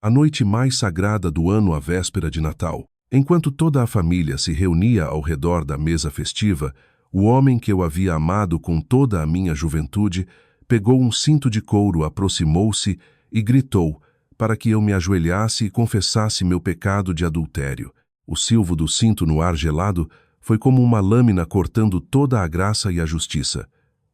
A noite mais sagrada do ano, a véspera de Natal. Enquanto toda a família se reunia ao redor da mesa festiva, o homem que eu havia amado com toda a minha juventude pegou um cinto de couro, aproximou-se e gritou para que eu me ajoelhasse e confessasse meu pecado de adultério. O silvo do cinto no ar gelado foi como uma lâmina cortando toda a graça e a justiça.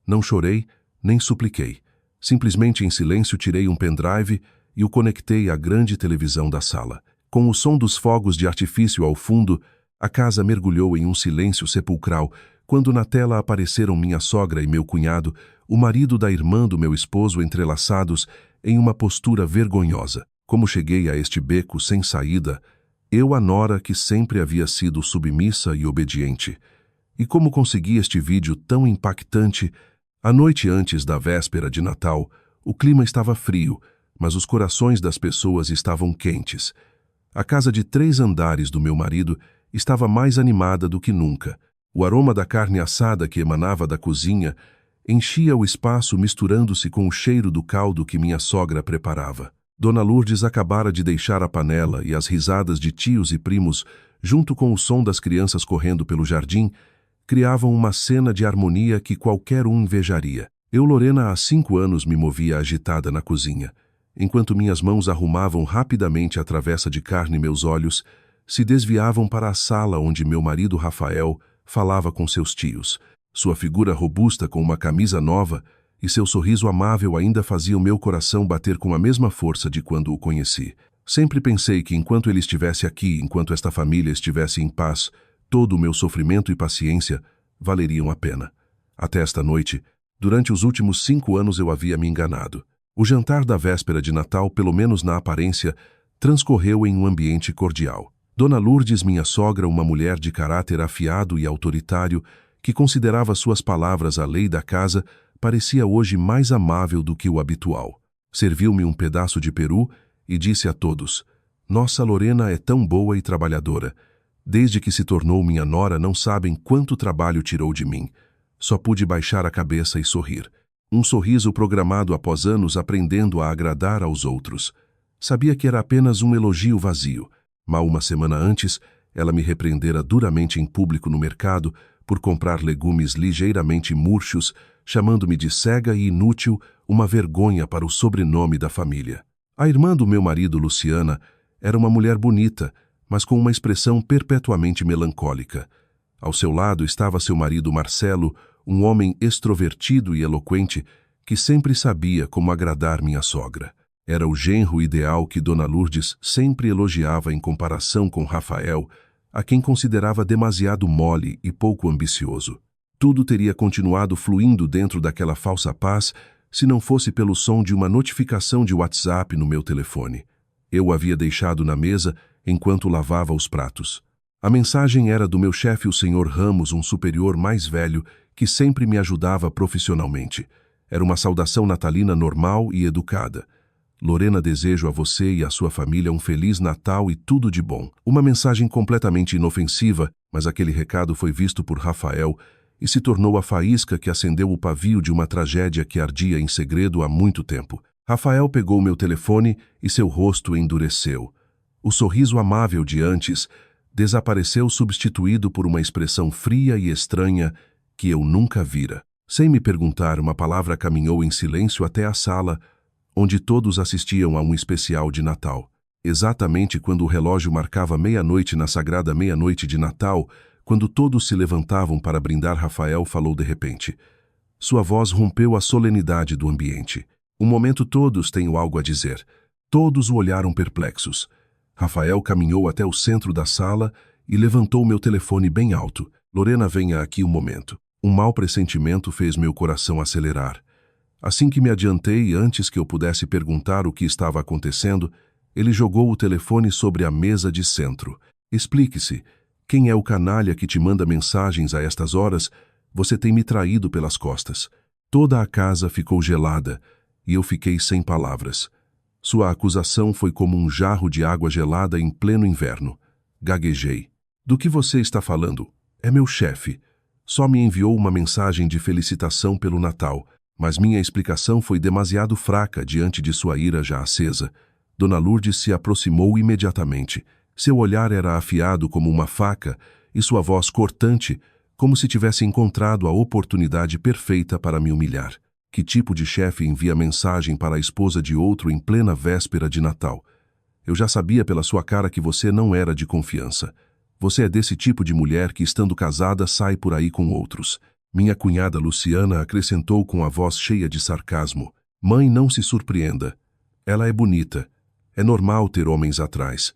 Não chorei, nem supliquei. Simplesmente em silêncio tirei um pendrive e o conectei à grande televisão da sala. Com o som dos fogos de artifício ao fundo, a casa mergulhou em um silêncio sepulcral, quando na tela apareceram minha sogra e meu cunhado, o marido da irmã do meu esposo entrelaçados em uma postura vergonhosa. Como cheguei a este beco sem saída, eu, a nora que sempre havia sido submissa e obediente. E como consegui este vídeo tão impactante? A noite antes da véspera de Natal, o clima estava frio, mas os corações das pessoas estavam quentes. A casa de 3 andares do meu marido estava mais animada do que nunca. O aroma da carne assada que emanava da cozinha enchia o espaço, misturando-se com o cheiro do caldo que minha sogra preparava. Dona Lourdes acabara de deixar a panela e as risadas de tios e primos, junto com o som das crianças correndo pelo jardim, criavam uma cena de harmonia que qualquer um invejaria. Eu, Lorena, há 5 anos me movia agitada na cozinha. Enquanto minhas mãos arrumavam rapidamente a travessa de carne, meus olhos se desviavam para a sala onde meu marido Rafael falava com seus tios. Sua figura robusta com uma camisa nova e seu sorriso amável ainda faziam meu coração bater com a mesma força de quando o conheci. Sempre pensei que enquanto ele estivesse aqui, enquanto esta família estivesse em paz, todo o meu sofrimento e paciência valeriam a pena. Até esta noite, durante os últimos 5 anos eu havia me enganado. O jantar da véspera de Natal, pelo menos na aparência, transcorreu em um ambiente cordial. Dona Lourdes, minha sogra, uma mulher de caráter afiado e autoritário, que considerava suas palavras a lei da casa, parecia hoje mais amável do que o habitual. Serviu-me um pedaço de peru e disse a todos: "Nossa Lorena é tão boa e trabalhadora. Desde que se tornou minha nora, não sabem quanto trabalho tirou de mim. Só pude baixar a cabeça e sorrir. Um sorriso programado após anos aprendendo a agradar aos outros. Sabia que era apenas um elogio vazio. Mal uma semana antes, ela me repreendera duramente em público no mercado por comprar legumes ligeiramente murchos, chamando-me de cega e inútil, uma vergonha para o sobrenome da família. A irmã do meu marido, Luciana, era uma mulher bonita, mas com uma expressão perpetuamente melancólica. Ao seu lado estava seu marido Marcelo, um homem extrovertido e eloquente que sempre sabia como agradar minha sogra. Era o genro ideal que Dona Lourdes sempre elogiava em comparação com Rafael, a quem considerava demasiado mole e pouco ambicioso. Tudo teria continuado fluindo dentro daquela falsa paz se não fosse pelo som de uma notificação de WhatsApp no meu telefone. Eu o havia deixado na mesa enquanto lavava os pratos. A mensagem era do meu chefe, o Sr. Ramos, um superior mais velho que sempre me ajudava profissionalmente. Era uma saudação natalina normal e educada. "Lorena, desejo a você e à sua família um Feliz Natal e tudo de bom." Uma mensagem completamente inofensiva, mas aquele recado foi visto por Rafael e se tornou a faísca que acendeu o pavio de uma tragédia que ardia em segredo há muito tempo. Rafael pegou meu telefone e seu rosto endureceu. O sorriso amável de antes desapareceu, substituído por uma expressão fria e estranha que eu nunca vira. Sem me perguntar, uma palavra caminhou em silêncio até a sala, onde todos assistiam a um especial de Natal. Exatamente quando o relógio marcava meia-noite na sagrada meia-noite de Natal, quando todos se levantavam para brindar, Rafael falou de repente. Sua voz rompeu a solenidade do ambiente. Um momento todos tenho algo a dizer. Todos o olharam perplexos. Rafael caminhou até o centro da sala e levantou meu telefone bem alto. "Lorena, venha aqui um momento." Um mau pressentimento fez meu coração acelerar. Assim que me adiantei, antes que eu pudesse perguntar o que estava acontecendo, ele jogou o telefone sobre a mesa de centro. "Explique-se. Quem é o canalha que te manda mensagens a estas horas? Você tem me traído pelas costas." Toda a casa ficou gelada e eu fiquei sem palavras. Sua acusação foi como um jarro de água gelada em pleno inverno. Gaguejei. "Do que você está falando? É meu chefe. Só me enviou uma mensagem de felicitação pelo Natal, mas minha explicação foi demasiado fraca diante de sua ira já acesa. Dona Lourdes se aproximou imediatamente. Seu olhar era afiado como uma faca e sua voz cortante, como se tivesse encontrado a oportunidade perfeita para me humilhar. Que tipo de chefe envia mensagem para a esposa de outro em plena véspera de Natal? Eu já sabia pela sua cara que você não era de confiança. Você é desse tipo de mulher que, estando casada, sai por aí com outros. Minha cunhada Luciana acrescentou com a voz cheia de sarcasmo. Mãe, não se surpreenda. Ela é bonita. É normal ter homens atrás.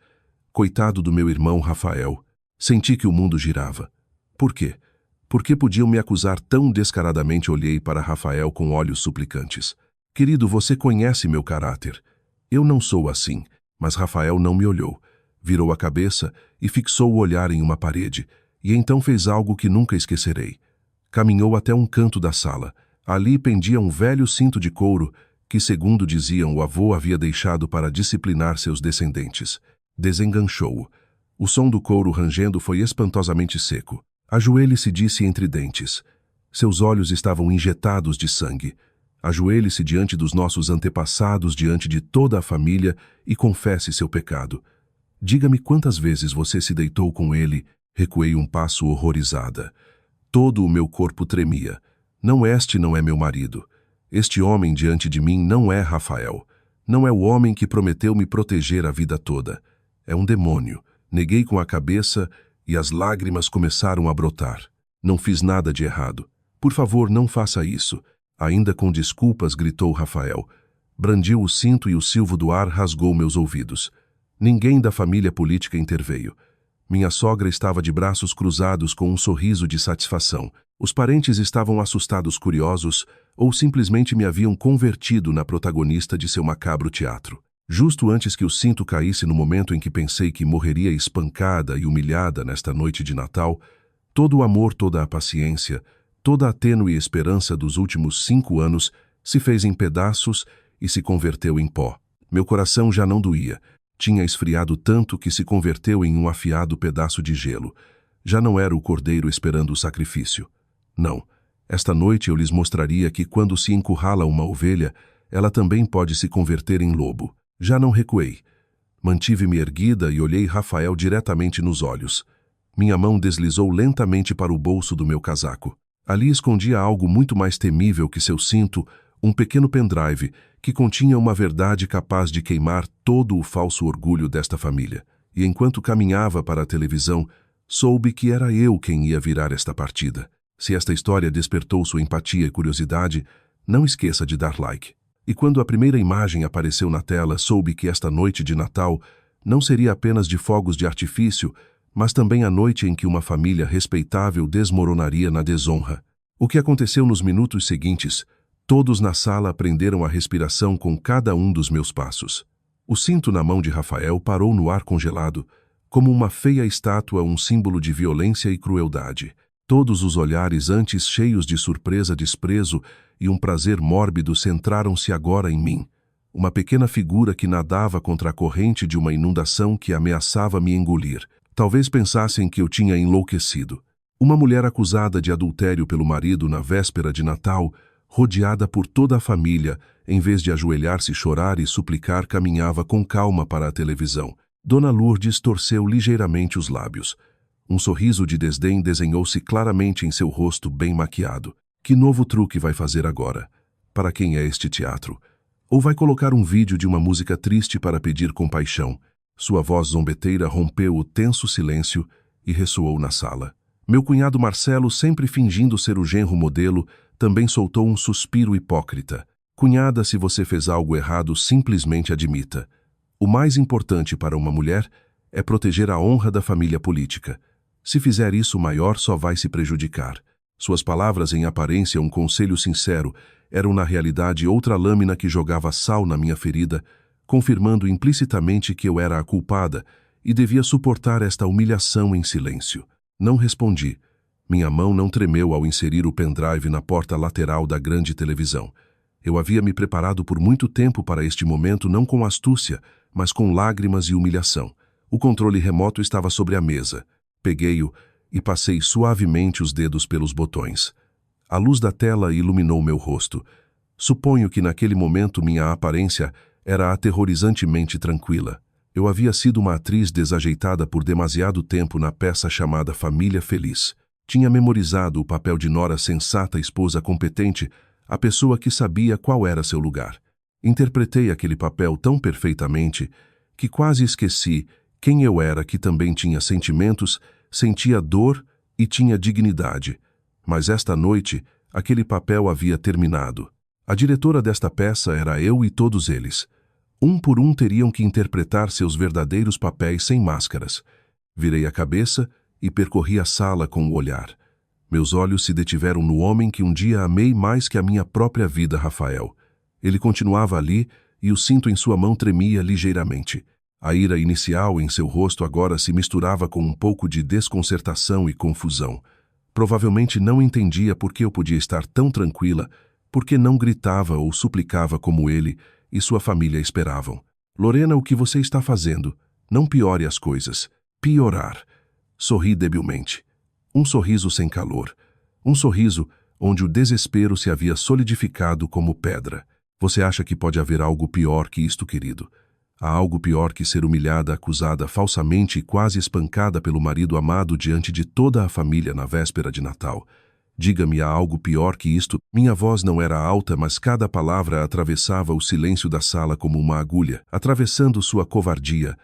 Coitado do meu irmão Rafael. Senti que o mundo girava. Por quê? Por que podiam me acusar tão descaradamente? Olhei para Rafael com olhos suplicantes. Querido, você conhece meu caráter. Eu não sou assim. Mas Rafael não me olhou. Virou a cabeça e fixou o olhar em uma parede, e então fez algo que nunca esquecerei. Caminhou até um canto da sala. Ali pendia um velho cinto de couro que, segundo diziam, o avô havia deixado para disciplinar seus descendentes. Desenganchou-o. O som do couro rangendo foi espantosamente seco. Ajoelhe-se, disse entre dentes. Seus olhos estavam injetados de sangue. Ajoelhe-se diante dos nossos antepassados, diante de toda a família, e confesse seu pecado. Diga-me quantas vezes você se deitou com ele. Recuei um passo horrorizada. Todo o meu corpo tremia. Este não é meu marido. Este homem diante de mim não é Rafael. Não é o homem que prometeu me proteger a vida toda. É um demônio. Neguei com a cabeça e as lágrimas começaram a brotar. Não fiz nada de errado. Por favor, não faça isso. Ainda com desculpas, gritou Rafael. Brandiu o cinto e o silvo do ar rasgou meus ouvidos. Ninguém da família política interveio. Minha sogra estava de braços cruzados com um sorriso de satisfação. Os parentes estavam assustados, curiosos, ou simplesmente me haviam convertido na protagonista de seu macabro teatro. Justo antes que o cinto caísse, no momento em que pensei que morreria espancada e humilhada nesta noite de Natal, todo o amor, toda a paciência, toda a tênue esperança dos últimos 5 anos se fez em pedaços e se converteu em pó. Meu coração já não doía. Tinha esfriado tanto que se converteu em um afiado pedaço de gelo. Já não era o cordeiro esperando o sacrifício. Não. Esta noite eu lhes mostraria que quando se encurrala uma ovelha, ela também pode se converter em lobo. Já não recuei. Mantive-me erguida e olhei Rafael diretamente nos olhos. Minha mão deslizou lentamente para o bolso do meu casaco. Ali escondia algo muito mais temível que seu cinto, um pequeno pendrive que continha uma verdade capaz de queimar todo o falso orgulho desta família. E enquanto caminhava para a televisão, soube que era eu quem ia virar esta partida. Se esta história despertou sua empatia e curiosidade, não esqueça de dar like. E quando a primeira imagem apareceu na tela, soube que esta noite de Natal não seria apenas de fogos de artifício, mas também a noite em que uma família respeitável desmoronaria na desonra. O que aconteceu nos minutos seguintes? Todos na sala prenderam a respiração com cada um dos meus passos. O cinto na mão de Rafael parou no ar congelado, como uma feia estátua, um símbolo de violência e crueldade. Todos os olhares, antes cheios de surpresa, desprezo e um prazer mórbido, centraram-se agora em mim. Uma pequena figura que nadava contra a corrente de uma inundação que ameaçava me engolir. Talvez pensassem que eu tinha enlouquecido. Uma mulher acusada de adultério pelo marido na véspera de Natal, rodeada por toda a família, em vez de ajoelhar-se, chorar e suplicar, caminhava com calma para a televisão. Dona Lourdes torceu ligeiramente os lábios. Um sorriso de desdém desenhou-se claramente em seu rosto bem maquiado. Que novo truque vai fazer agora? Para quem é este teatro? Ou vai colocar um vídeo de uma música triste para pedir compaixão? Sua voz zombeteira rompeu o tenso silêncio e ressoou na sala. Meu cunhado Marcelo, sempre fingindo ser o genro modelo, também soltou um suspiro hipócrita. Cunhada, se você fez algo errado, simplesmente admita. O mais importante para uma mulher é proteger a honra da família política. Se fizer isso, o maior só vai se prejudicar. Suas palavras, em aparência um conselho sincero, eram na realidade outra lâmina que jogava sal na minha ferida, confirmando implicitamente que eu era a culpada e devia suportar esta humilhação em silêncio. Não respondi. Minha mão não tremeu ao inserir o pendrive na porta lateral da grande televisão. Eu havia me preparado por muito tempo para este momento, não com astúcia, mas com lágrimas e humilhação. O controle remoto estava sobre a mesa. Peguei-o e passei suavemente os dedos pelos botões. A luz da tela iluminou meu rosto. Suponho que naquele momento minha aparência era aterrorizantemente tranquila. Eu havia sido uma atriz desajeitada por demasiado tempo na peça chamada Família Feliz. Tinha memorizado o papel de nora sensata, esposa competente, a pessoa que sabia qual era seu lugar. Interpretei aquele papel tão perfeitamente que quase esqueci quem eu era, que também tinha sentimentos, sentia dor e tinha dignidade. Mas esta noite, aquele papel havia terminado. A diretora desta peça era eu e todos eles. Um por um teriam que interpretar seus verdadeiros papéis sem máscaras. Virei a cabeça e percorri a sala com o olhar. Meus olhos se detiveram no homem que um dia amei mais que a minha própria vida, Rafael. Ele continuava ali e o cinto em sua mão tremia ligeiramente. A ira inicial em seu rosto agora se misturava com um pouco de desconcertação e confusão. Provavelmente não entendia por que eu podia estar tão tranquila, por que não gritava ou suplicava como ele e sua família esperavam. Lorena, o que você está fazendo? Não piore as coisas. Piorar. Sorri debilmente. Um sorriso sem calor. Um sorriso onde o desespero se havia solidificado como pedra. Você acha que pode haver algo pior que isto, querido? Há algo pior que ser humilhada, acusada falsamente e quase espancada pelo marido amado diante de toda a família na véspera de Natal. Diga-me, há algo pior que isto? Minha voz não era alta, mas cada palavra atravessava o silêncio da sala como uma agulha, atravessando sua covardia.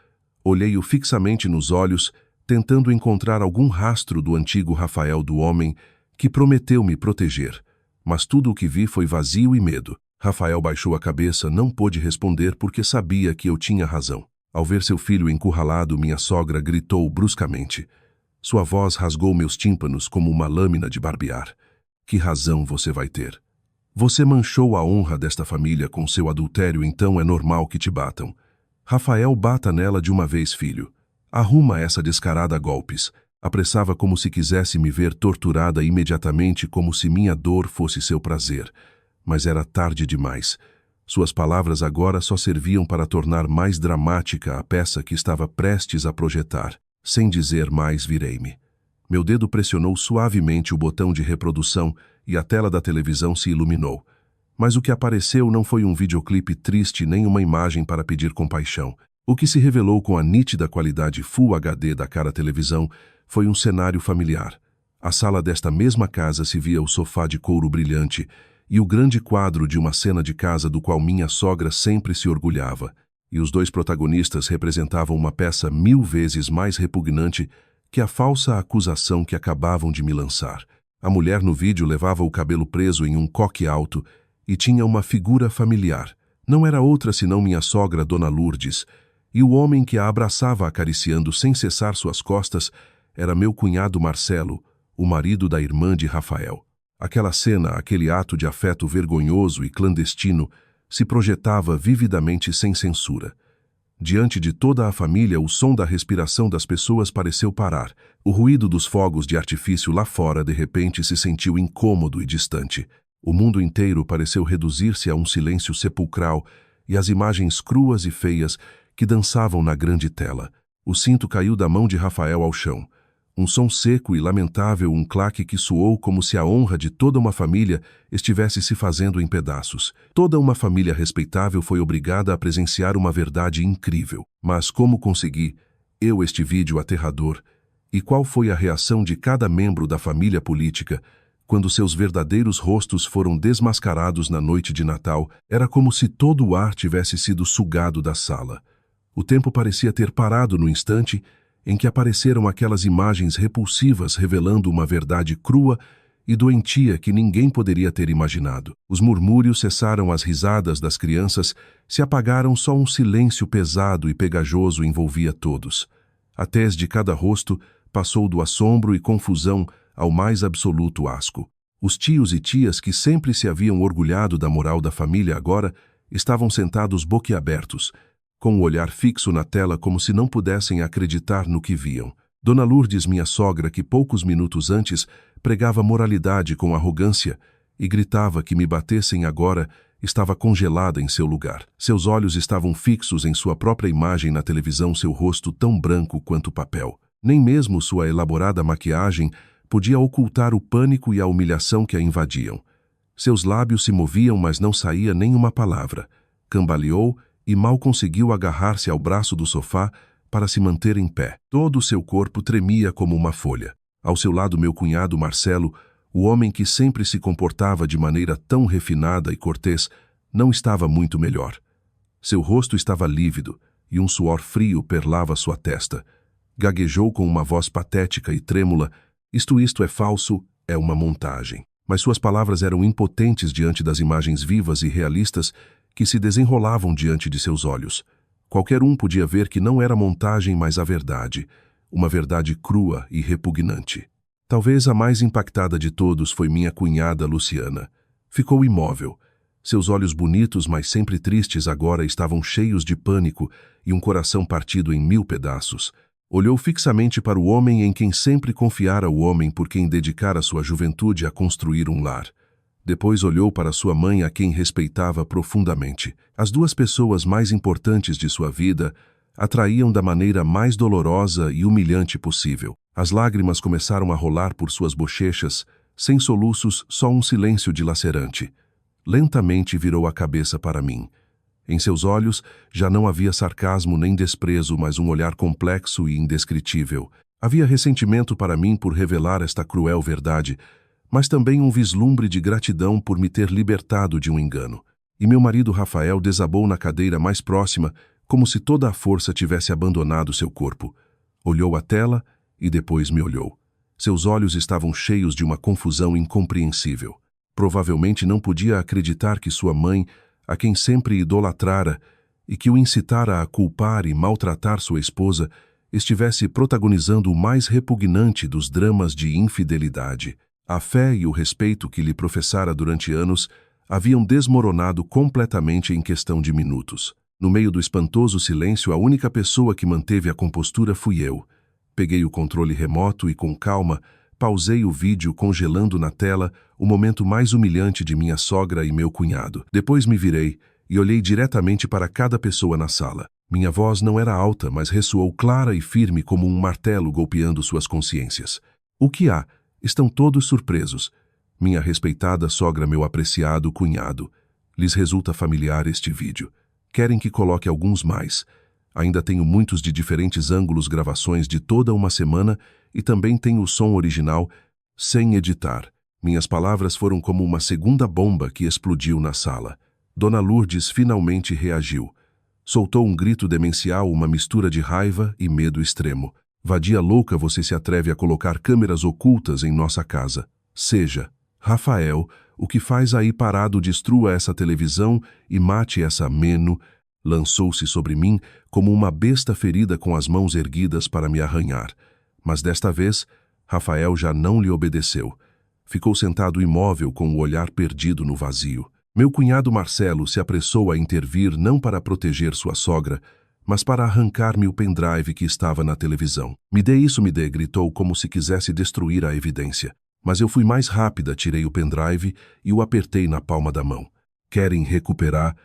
Olhei-o fixamente nos olhos, tentando encontrar algum rastro do antigo Rafael, do homem que prometeu me proteger. Mas tudo o que vi foi vazio e medo. Rafael baixou a cabeça, não pôde responder porque sabia que eu tinha razão. Ao ver seu filho encurralado, minha sogra gritou bruscamente. Sua voz rasgou meus tímpanos como uma lâmina de barbear. Que razão você vai ter? Você manchou a honra desta família com seu adultério, então é normal que te batam. Rafael, bata nela de uma vez, filho. Arruma essa descarada a golpes. Apressava como se quisesse me ver torturada imediatamente, como se minha dor fosse seu prazer. Mas era tarde demais. Suas palavras agora só serviam para tornar mais dramática a peça que estava prestes a projetar. Sem dizer mais, virei-me. Meu dedo pressionou suavemente o botão de reprodução e a tela da televisão se iluminou. Mas o que apareceu não foi um videoclipe triste nem uma imagem para pedir compaixão. O que se revelou com a nítida qualidade Full HD da cara televisão foi um cenário familiar. A sala desta mesma casa se via o sofá de couro brilhante e o grande quadro de uma cena de casa do qual minha sogra sempre se orgulhava. E os dois protagonistas representavam uma peça 1000 vezes mais repugnante que a falsa acusação que acabavam de me lançar. A mulher no vídeo levava o cabelo preso em um coque alto e tinha uma figura familiar. Não era outra senão minha sogra, Dona Lourdes, e o homem que a abraçava acariciando sem cessar suas costas era meu cunhado Marcelo, o marido da irmã de Rafael. Aquela cena, aquele ato de afeto vergonhoso e clandestino, se projetava vividamente sem censura. Diante de toda a família, o som da respiração das pessoas pareceu parar. O ruído dos fogos de artifício lá fora de repente se sentiu incômodo e distante. O mundo inteiro pareceu reduzir-se a um silêncio sepulcral e as imagens cruas e feias que dançavam na grande tela. O cinto caiu da mão de Rafael ao chão. Um som seco e lamentável, um claque que soou como se a honra de toda uma família estivesse se fazendo em pedaços. Toda uma família respeitável foi obrigada a presenciar uma verdade incrível. Mas como consegui? Eu, este vídeo aterrador. E qual foi a reação de cada membro da família política quando seus verdadeiros rostos foram desmascarados na noite de Natal? Era como se todo o ar tivesse sido sugado da sala. O tempo parecia ter parado no instante em que apareceram aquelas imagens repulsivas revelando uma verdade crua e doentia que ninguém poderia ter imaginado. Os murmúrios cessaram, as risadas das crianças se apagaram, só um silêncio pesado e pegajoso envolvia todos. A tez de cada rosto passou do assombro e confusão ao mais absoluto asco. Os tios e tias que sempre se haviam orgulhado da moral da família agora estavam sentados boquiabertos, com o olhar fixo na tela como se não pudessem acreditar no que viam. Dona Lourdes, minha sogra, que poucos minutos antes pregava moralidade com arrogância e gritava que me batessem agora, estava congelada em seu lugar. Seus olhos estavam fixos em sua própria imagem na televisão, seu rosto tão branco quanto papel. Nem mesmo sua elaborada maquiagem podia ocultar o pânico e a humilhação que a invadiam. Seus lábios se moviam, mas não saía nenhuma palavra. Cambaleou e mal conseguiu agarrar-se ao braço do sofá para se manter em pé. Todo o seu corpo tremia como uma folha. Ao seu lado, meu cunhado Marcelo, o homem que sempre se comportava de maneira tão refinada e cortês, não estava muito melhor. Seu rosto estava lívido e um suor frio perlava sua testa. Gaguejou com uma voz patética e trêmula: Isto é falso, é uma montagem. Mas suas palavras eram impotentes diante das imagens vivas e realistas que se desenrolavam diante de seus olhos. Qualquer um podia ver que não era montagem, mas a verdade. Uma verdade crua e repugnante. Talvez a mais impactada de todos foi minha cunhada Luciana. Ficou imóvel. Seus olhos bonitos, mas sempre tristes, agora estavam cheios de pânico e um coração partido em 1000 pedaços. Olhou fixamente para o homem em quem sempre confiara, o homem por quem dedicara sua juventude a construir um lar. Depois olhou para sua mãe, a quem respeitava profundamente. As duas pessoas mais importantes de sua vida a traíam da maneira mais dolorosa e humilhante possível. As lágrimas começaram a rolar por suas bochechas, sem soluços, só um silêncio dilacerante. Lentamente virou a cabeça para mim. Em seus olhos já não havia sarcasmo nem desprezo, mas um olhar complexo e indescritível. Havia ressentimento para mim por revelar esta cruel verdade, mas também um vislumbre de gratidão por me ter libertado de um engano. E meu marido Rafael desabou na cadeira mais próxima, como se toda a força tivesse abandonado seu corpo. Olhou a tela e depois me olhou. Seus olhos estavam cheios de uma confusão incompreensível. Provavelmente não podia acreditar que sua mãe, a quem sempre idolatrara e que o incitara a culpar e maltratar sua esposa, estivesse protagonizando o mais repugnante dos dramas de infidelidade. A fé e o respeito que lhe professara durante anos haviam desmoronado completamente em questão de minutos. No meio do espantoso silêncio, a única pessoa que manteve a compostura fui eu. Peguei o controle remoto e, com calma, pausei o vídeo, congelando na tela o momento mais humilhante de minha sogra e meu cunhado. Depois me virei e olhei diretamente para cada pessoa na sala. Minha voz não era alta, mas ressoou clara e firme como um martelo golpeando suas consciências. O que há? Estão todos surpresos. Minha respeitada sogra, meu apreciado cunhado. Lhes resulta familiar este vídeo. Querem que coloque alguns mais. Ainda tenho muitos de diferentes ângulos, gravações de toda uma semana, e também tenho o som original, sem editar. Minhas palavras foram como uma segunda bomba que explodiu na sala. Dona Lourdes finalmente reagiu. Soltou um grito demencial, uma mistura de raiva e medo extremo. Vadia louca, você se atreve a colocar câmeras ocultas em nossa casa. Seja, Rafael, o que faz aí parado? Destrua essa televisão e mate essa Meno. Lançou-se sobre mim como uma besta ferida com as mãos erguidas para me arranhar. Mas desta vez, Rafael já não lhe obedeceu. Ficou sentado imóvel com o olhar perdido no vazio. Meu cunhado Marcelo se apressou a intervir, não para proteger sua sogra, mas para arrancar-me o pendrive que estava na televisão. Me dê isso, me dê, gritou como se quisesse destruir a evidência. Mas eu fui mais rápida, tirei o pendrive e o apertei na palma da mão. Querem recuperar?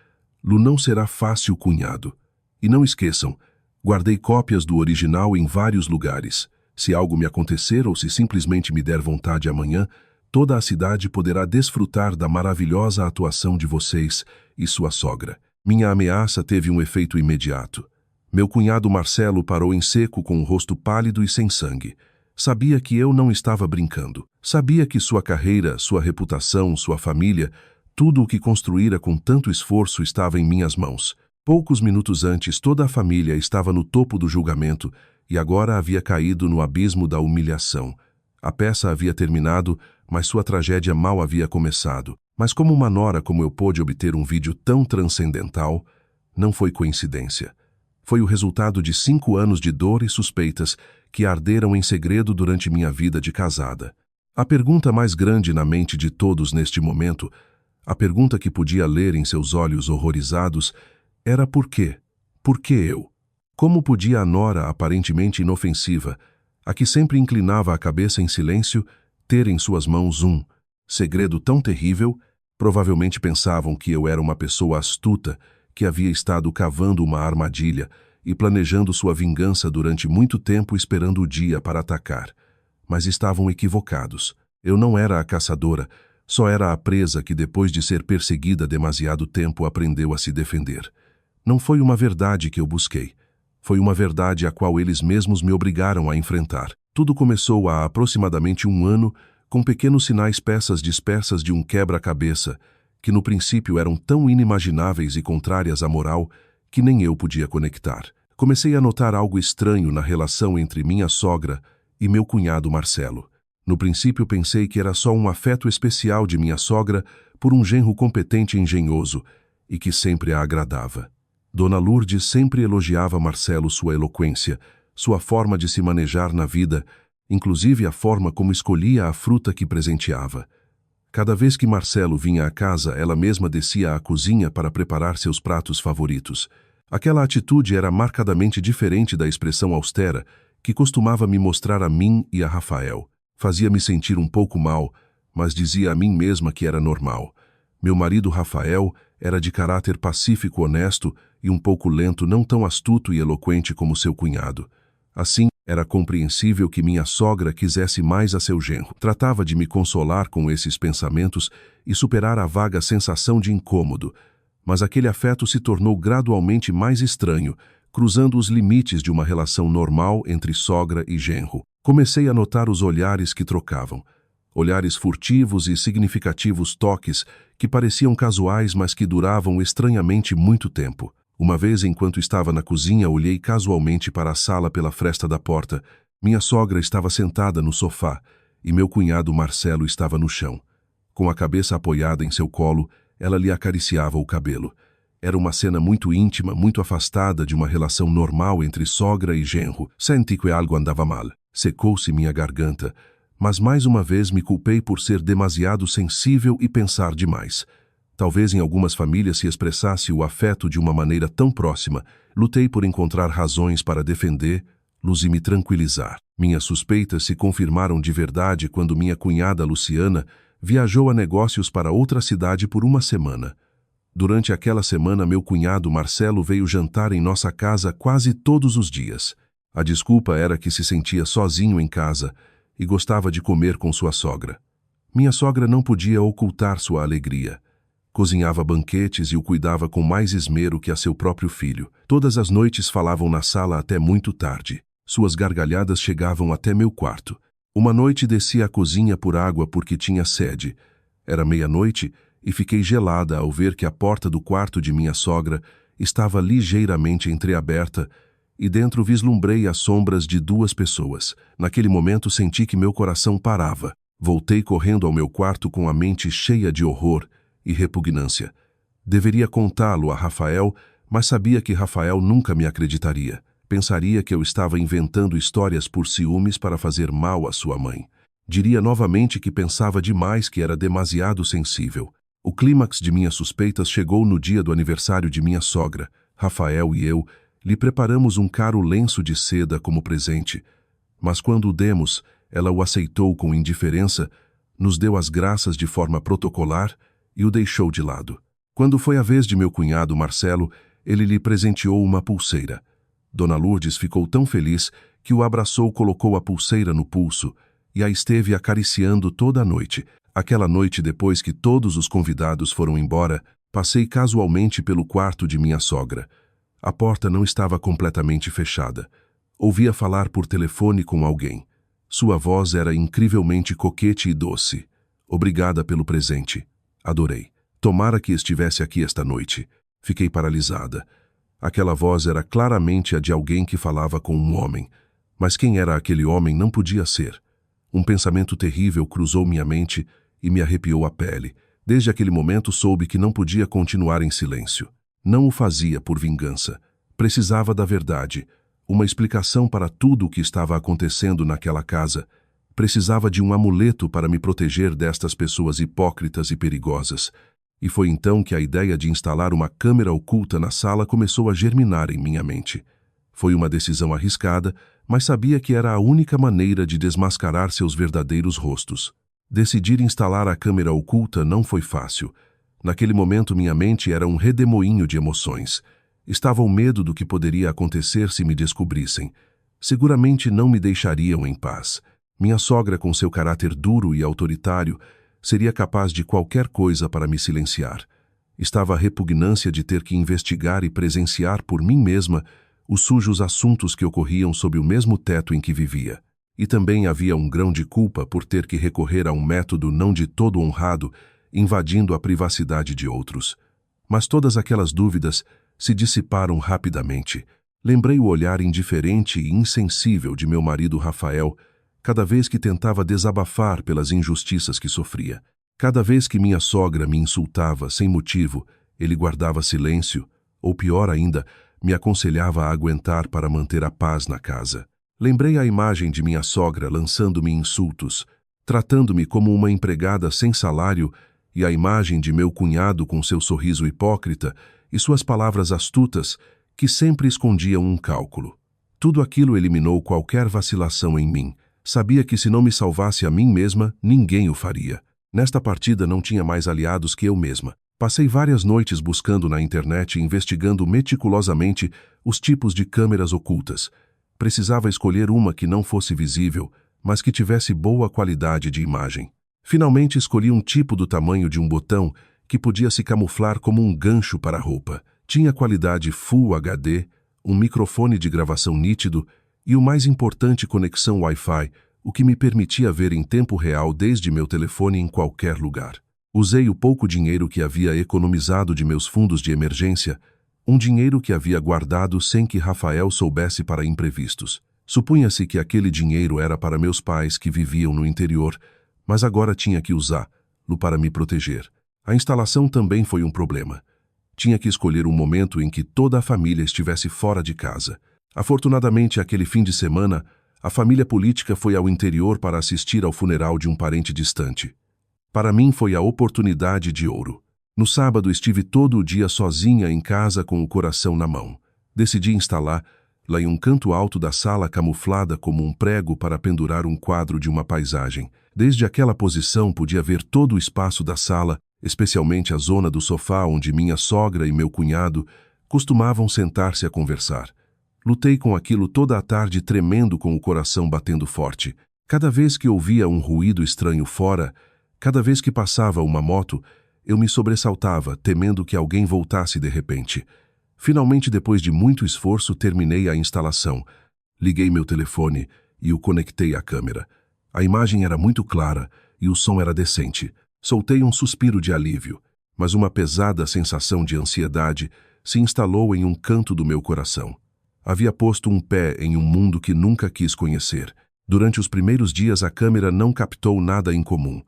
Lu, não será fácil, cunhado. E não esqueçam, guardei cópias do original em vários lugares. Se algo me acontecer ou se simplesmente me der vontade amanhã, toda a cidade poderá desfrutar da maravilhosa atuação de vocês e sua sogra. Minha ameaça teve um efeito imediato. Meu cunhado Marcelo parou em seco com o rosto pálido e sem sangue. Sabia que eu não estava brincando. Sabia que sua carreira, sua reputação, sua família, tudo o que construíra com tanto esforço estava em minhas mãos. Poucos minutos antes, toda a família estava no topo do julgamento e agora havia caído no abismo da humilhação. A peça havia terminado, mas sua tragédia mal havia começado. Mas como uma nora como eu pôde obter um vídeo tão transcendental? Não foi coincidência. Foi o resultado de 5 anos de dor e suspeitas que arderam em segredo durante minha vida de casada. A pergunta mais grande na mente de todos neste momento, a pergunta que podia ler em seus olhos horrorizados, era por quê? Por que eu? Como podia a nora aparentemente inofensiva, a que sempre inclinava a cabeça em silêncio, ter em suas mãos um segredo tão terrível? Provavelmente pensavam que eu era uma pessoa astuta, que havia estado cavando uma armadilha e planejando sua vingança durante muito tempo, esperando o dia para atacar. Mas estavam equivocados. Eu não era a caçadora, só era a presa que, depois de ser perseguida demasiado tempo, aprendeu a se defender. Não foi uma verdade que eu busquei. Foi uma verdade a qual eles mesmos me obrigaram a enfrentar. Tudo começou há aproximadamente um ano, com pequenos sinais, peças dispersas de um quebra-cabeça, que no princípio eram tão inimagináveis e contrárias à moral que nem eu podia conectar. Comecei a notar algo estranho na relação entre minha sogra e meu cunhado Marcelo. No princípio pensei que era só um afeto especial de minha sogra por um genro competente e engenhoso, e que sempre a agradava. Dona Lourdes sempre elogiava Marcelo, sua eloquência, sua forma de se manejar na vida, inclusive a forma como escolhia a fruta que presenteava. Cada vez que Marcelo vinha à casa, ela mesma descia à cozinha para preparar seus pratos favoritos. Aquela atitude era marcadamente diferente da expressão austera que costumava me mostrar a mim e a Rafael. Fazia-me sentir um pouco mal, mas dizia a mim mesma que era normal. Meu marido Rafael era de caráter pacífico, honesto e um pouco lento, não tão astuto e eloquente como seu cunhado. Assim, era compreensível que minha sogra quisesse mais a seu genro. Tratava de me consolar com esses pensamentos e superar a vaga sensação de incômodo, mas aquele afeto se tornou gradualmente mais estranho, cruzando os limites de uma relação normal entre sogra e genro. Comecei a notar os olhares que trocavam. Olhares furtivos e significativos toques que pareciam casuais, mas que duravam estranhamente muito tempo. Uma vez, enquanto estava na cozinha, olhei casualmente para a sala pela fresta da porta. Minha sogra estava sentada no sofá e meu cunhado Marcelo estava no chão. Com a cabeça apoiada em seu colo, ela lhe acariciava o cabelo. Era uma cena muito íntima, muito afastada de uma relação normal entre sogra e genro. Senti que algo andava mal. Secou-se minha garganta, mas mais uma vez me culpei por ser demasiado sensível e pensar demais. Talvez em algumas famílias se expressasse o afeto de uma maneira tão próxima. Lutei por encontrar razões para defender-los e me tranquilizar. Minhas suspeitas se confirmaram de verdade quando minha cunhada Luciana viajou a negócios para outra cidade por uma semana. Durante aquela semana, meu cunhado Marcelo veio jantar em nossa casa quase todos os dias. A desculpa era que se sentia sozinho em casa e gostava de comer com sua sogra. Minha sogra não podia ocultar sua alegria. Cozinhava banquetes e o cuidava com mais esmero que a seu próprio filho. Todas as noites falavam na sala até muito tarde. Suas gargalhadas chegavam até meu quarto. Uma noite desci à cozinha por água porque tinha sede. Era meia-noite e fiquei gelada ao ver que a porta do quarto de minha sogra estava ligeiramente entreaberta e dentro vislumbrei as sombras de duas pessoas. Naquele momento senti que meu coração parava. Voltei correndo ao meu quarto com a mente cheia de horror e repugnância. Deveria contá-lo a Rafael, mas sabia que Rafael nunca me acreditaria. Pensaria que eu estava inventando histórias por ciúmes para fazer mal à sua mãe. Diria novamente que pensava demais, que era demasiado sensível. O clímax de minhas suspeitas chegou no dia do aniversário de minha sogra. Rafael e eu lhe preparamos um caro lenço de seda como presente. Mas quando o demos, ela o aceitou com indiferença, nos deu as graças de forma protocolar e o deixou de lado. Quando foi a vez de meu cunhado Marcelo, ele lhe presenteou uma pulseira. Dona Lourdes ficou tão feliz que o abraçou, colocou a pulseira no pulso e a esteve acariciando toda a noite. Aquela noite, depois que todos os convidados foram embora, passei casualmente pelo quarto de minha sogra. A porta não estava completamente fechada. Ouvia falar por telefone com alguém. Sua voz era incrivelmente coquete e doce. Obrigada pelo presente. Adorei. Tomara que estivesse aqui esta noite. Fiquei paralisada. Aquela voz era claramente a de alguém que falava com um homem. Mas quem era aquele homem não podia ser. Um pensamento terrível cruzou minha mente e me arrepiou a pele. Desde aquele momento soube que não podia continuar em silêncio. Não o fazia por vingança. Precisava da verdade. Uma explicação para tudo o que estava acontecendo naquela casa. Precisava de um amuleto para me proteger destas pessoas hipócritas e perigosas. E foi então que a ideia de instalar uma câmera oculta na sala começou a germinar em minha mente. Foi uma decisão arriscada, mas sabia que era a única maneira de desmascarar seus verdadeiros rostos. Decidir instalar a câmera oculta não foi fácil. Naquele momento minha mente era um redemoinho de emoções. Estava o medo do que poderia acontecer se me descobrissem. Seguramente não me deixariam em paz. Minha sogra, com seu caráter duro e autoritário, seria capaz de qualquer coisa para me silenciar. Estava a repugnância de ter que investigar e presenciar por mim mesma os sujos assuntos que ocorriam sob o mesmo teto em que vivia. E também havia um grão de culpa por ter que recorrer a um método não de todo honrado, invadindo a privacidade de outros. Mas todas aquelas dúvidas se dissiparam rapidamente. Lembrei o olhar indiferente e insensível de meu marido Rafael, cada vez que tentava desabafar pelas injustiças que sofria. Cada vez que minha sogra me insultava sem motivo, ele guardava silêncio, ou pior ainda, me aconselhava a aguentar para manter a paz na casa. Lembrei a imagem de minha sogra lançando-me insultos, tratando-me como uma empregada sem salário, e a imagem de meu cunhado com seu sorriso hipócrita e suas palavras astutas, que sempre escondiam um cálculo. Tudo aquilo eliminou qualquer vacilação em mim. Sabia que se não me salvasse a mim mesma, ninguém o faria. Nesta partida não tinha mais aliados que eu mesma. Passei várias noites buscando na internet e investigando meticulosamente os tipos de câmeras ocultas. Precisava escolher uma que não fosse visível, mas que tivesse boa qualidade de imagem. Finalmente escolhi um tipo do tamanho de um botão que podia se camuflar como um gancho para a roupa. Tinha qualidade Full HD, um microfone de gravação nítido e o mais importante, conexão Wi-Fi, o que me permitia ver em tempo real desde meu telefone em qualquer lugar. Usei o pouco dinheiro que havia economizado de meus fundos de emergência, um dinheiro que havia guardado sem que Rafael soubesse para imprevistos. Supunha-se que aquele dinheiro era para meus pais que viviam no interior, mas agora tinha que usá-lo para me proteger. A instalação também foi um problema. Tinha que escolher um momento em que toda a família estivesse fora de casa. Afortunadamente, aquele fim de semana, a família política foi ao interior para assistir ao funeral de um parente distante. Para mim foi a oportunidade de ouro. No sábado estive todo o dia sozinha em casa com o coração na mão. Decidi instalá-la em um canto alto da sala camuflada como um prego para pendurar um quadro de uma paisagem. Desde aquela posição podia ver todo o espaço da sala, especialmente a zona do sofá onde minha sogra e meu cunhado costumavam sentar-se a conversar. Lutei com aquilo toda a tarde, tremendo com o coração batendo forte. Cada vez que ouvia um ruído estranho fora, cada vez que passava uma moto, eu me sobressaltava, temendo que alguém voltasse de repente. Finalmente, depois de muito esforço, terminei a instalação. Liguei meu telefone e o conectei à câmera. A imagem era muito clara e o som era decente. Soltei um suspiro de alívio, mas uma pesada sensação de ansiedade se instalou em um canto do meu coração. Havia posto um pé em um mundo que nunca quis conhecer. Durante os primeiros dias a câmera não captou nada em comum.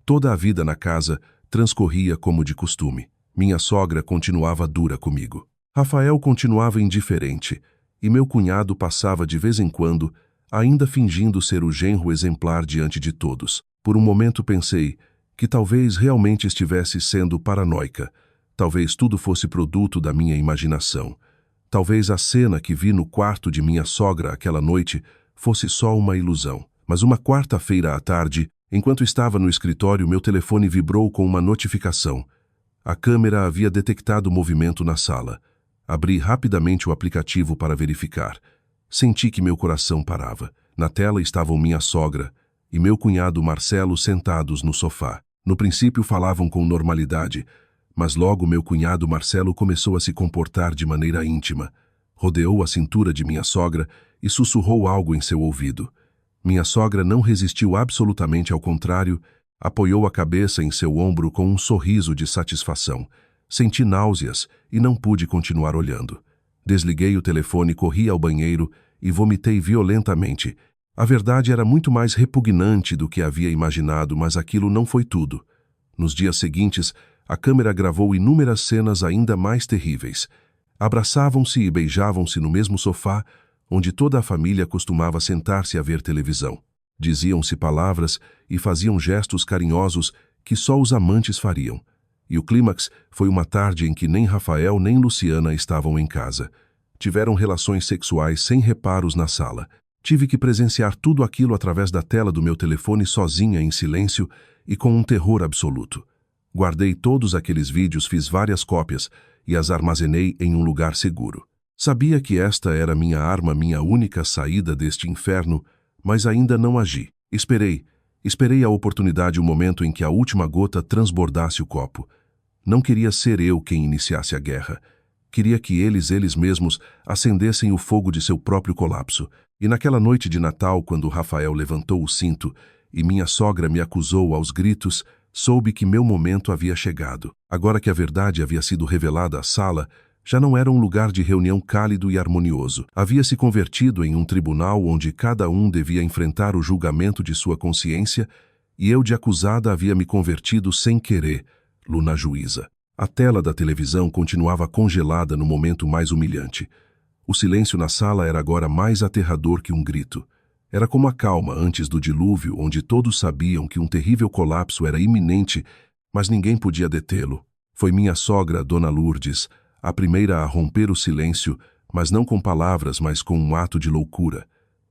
Toda a vida na casa transcorria como de costume. Minha sogra continuava dura comigo. Rafael continuava indiferente, e meu cunhado passava de vez em quando, ainda fingindo ser o genro exemplar diante de todos. Por um momento pensei que talvez realmente estivesse sendo paranoica. Talvez tudo fosse produto da minha imaginação. Talvez a cena que vi no quarto de minha sogra aquela noite fosse só uma ilusão. Mas uma quarta-feira à tarde, enquanto estava no escritório, meu telefone vibrou com uma notificação. A câmera havia detectado movimento na sala. Abri rapidamente o aplicativo para verificar. Senti que meu coração parava. Na tela estavam minha sogra e meu cunhado Marcelo sentados no sofá. No princípio falavam com normalidade, mas logo meu cunhado Marcelo começou a se comportar de maneira íntima. Rodeou a cintura de minha sogra e sussurrou algo em seu ouvido. Minha sogra não resistiu absolutamente, ao contrário, apoiou a cabeça em seu ombro com um sorriso de satisfação. Senti náuseas e não pude continuar olhando. Desliguei o telefone, corri ao banheiro e vomitei violentamente. A verdade era muito mais repugnante do que havia imaginado, mas aquilo não foi tudo. Nos dias seguintes, a câmera gravou inúmeras cenas ainda mais terríveis. Abraçavam-se e beijavam-se no mesmo sofá, onde toda a família costumava sentar-se a ver televisão. Diziam-se palavras e faziam gestos carinhosos que só os amantes fariam. E o clímax foi uma tarde em que nem Rafael nem Luciana estavam em casa. Tiveram relações sexuais sem reparos na sala. Tive que presenciar tudo aquilo através da tela do meu telefone, sozinha, em silêncio e com um terror absoluto. Guardei todos aqueles vídeos, fiz várias cópias e as armazenei em um lugar seguro. Sabia que esta era minha arma, minha única saída deste inferno, mas ainda não agi. Esperei a oportunidade, o momento em que a última gota transbordasse o copo. Não queria ser eu quem iniciasse a guerra. Queria que eles mesmos, acendessem o fogo de seu próprio colapso. E naquela noite de Natal, quando Rafael levantou o cinto e minha sogra me acusou aos gritos, soube que meu momento havia chegado. Agora que a verdade havia sido revelada, a sala já não era um lugar de reunião cálido e harmonioso. Havia se convertido em um tribunal onde cada um devia enfrentar o julgamento de sua consciência, e eu de acusada havia me convertido sem querer, na juíza. A tela da televisão continuava congelada no momento mais humilhante. O silêncio na sala era agora mais aterrador que um grito. Era como a calma antes do dilúvio, onde todos sabiam que um terrível colapso era iminente, mas ninguém podia detê-lo. Foi minha sogra, Dona Lourdes, a primeira a romper o silêncio, mas não com palavras, mas com um ato de loucura.